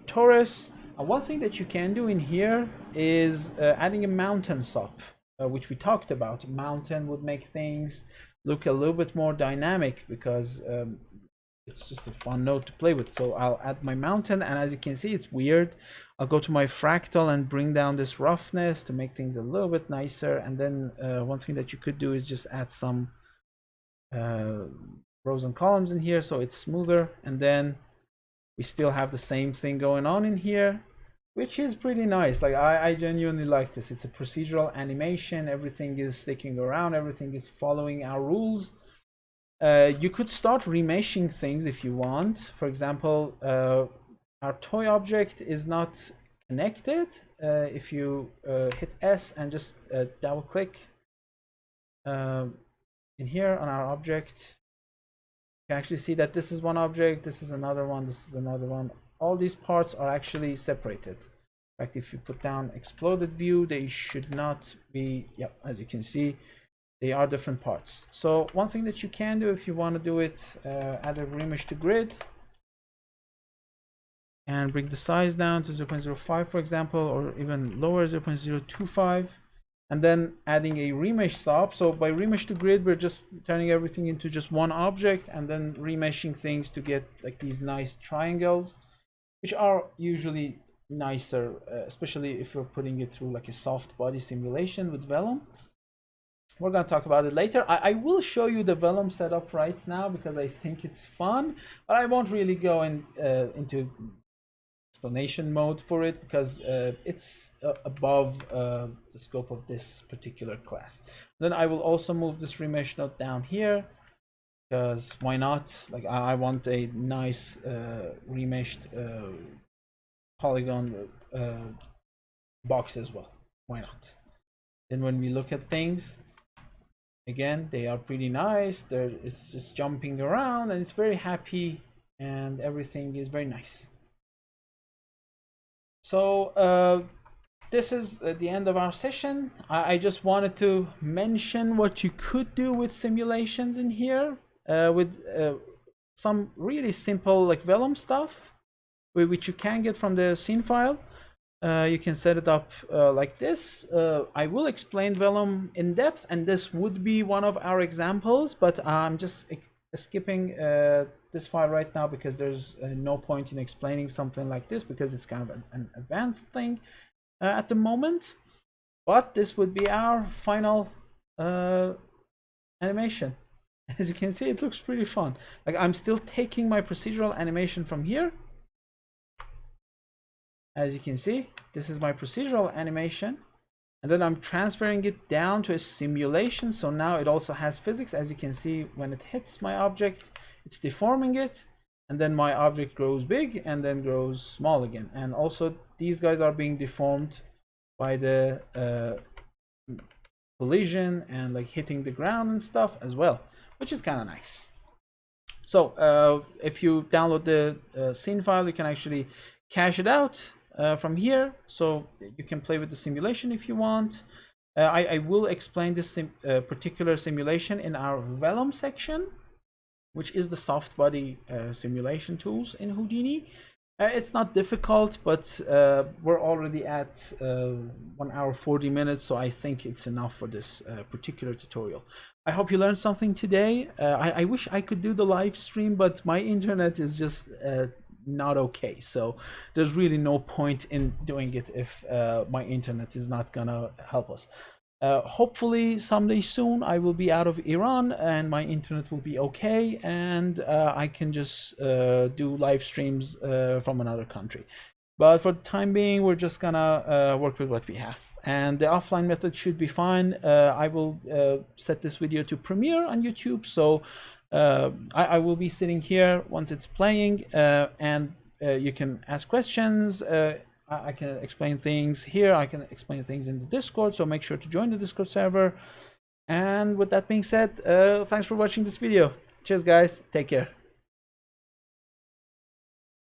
torus, one thing that you can do in here is adding a mountain SOP, which we talked about. Mountain would make things look a little bit more dynamic because it's just a fun node to play with. So I'll add my mountain, and as you can see, it's weird. I'll go to my fractal and bring down this roughness to make things a little bit nicer. And then one thing that you could do is just add some rows and columns in here so it's smoother. And then we still have the same thing going on in here, which is pretty nice. Like I genuinely like this. It's a procedural animation. Everything is sticking around. Everything is following our rules. You could start remeshing things if you want. For example, our toy object is not connected. If you hit S and just double click in here on our object, you can actually see that this is one object, this is another one, this is another one. All these parts are actually separated. In fact, if you put down exploded view, they should not be, yeah, as you can see, they are different parts. So one thing that you can do if you want to do it, add a remesh to grid and bring the size down to 0.05, for example, or even lower, 0.025. And then adding a remesh SOP. So by remesh to grid, we're just turning everything into just one object and then remeshing things to get like these nice triangles, which are usually nicer, especially if you're putting it through like a soft body simulation with Vellum. We're going to talk about it later. I will show you the Vellum setup right now because I think it's fun, but I won't really go into explanation mode for it because it's above the scope of this particular class. Then I will also move this remesh node down here because why not? Like I want a nice remeshed polygon box as well. Why not? Then when we look at things, Again, they are pretty nice. It's just jumping around and it's very happy and everything is very nice. So this is the end of our session. I just wanted to mention what you could do with simulations in here with some really simple like Vellum stuff, which you can get from the scene file. You can set it up like this. I will explain Vellum in depth, and this would be one of our examples, but I'm just skipping this file right now because there's no point in explaining something like this because it's kind of an advanced thing at the moment. But this would be our final animation. As you can see, it looks pretty fun. Like, I'm still taking my procedural animation from here. As you can see, this is my procedural animation, and then I'm transferring it down to a simulation. So now it also has physics. As you can see, when it hits my object, it's deforming it, and then my object grows big and then grows small again. And also these guys are being deformed by the collision and like hitting the ground and stuff as well, which is kind of nice. So if you download the scene file, you can actually cache it out from here, so you can play with the simulation if you want. I will explain this particular simulation in our Vellum section, which is the soft body simulation tools in Houdini. It's not difficult, but we're already at 1 hour 40 minutes, so I think it's enough for this particular tutorial. I hope you learned something today. I wish I could do the live stream, but my internet is just not okay, so there's really no point in doing it if my internet is not gonna help us. Hopefully someday soon I will be out of Iran and my internet will be okay, and I can just do live streams from another country. But for the time being, we're just gonna work with what we have, and the offline method should be fine. I will set this video to premiere on YouTube, so I will be sitting here once it's playing, and you can ask questions. I can explain things here. I can explain things in the Discord, so make sure to join the Discord server. And with that being said, thanks for watching this video. Cheers, guys. Take care.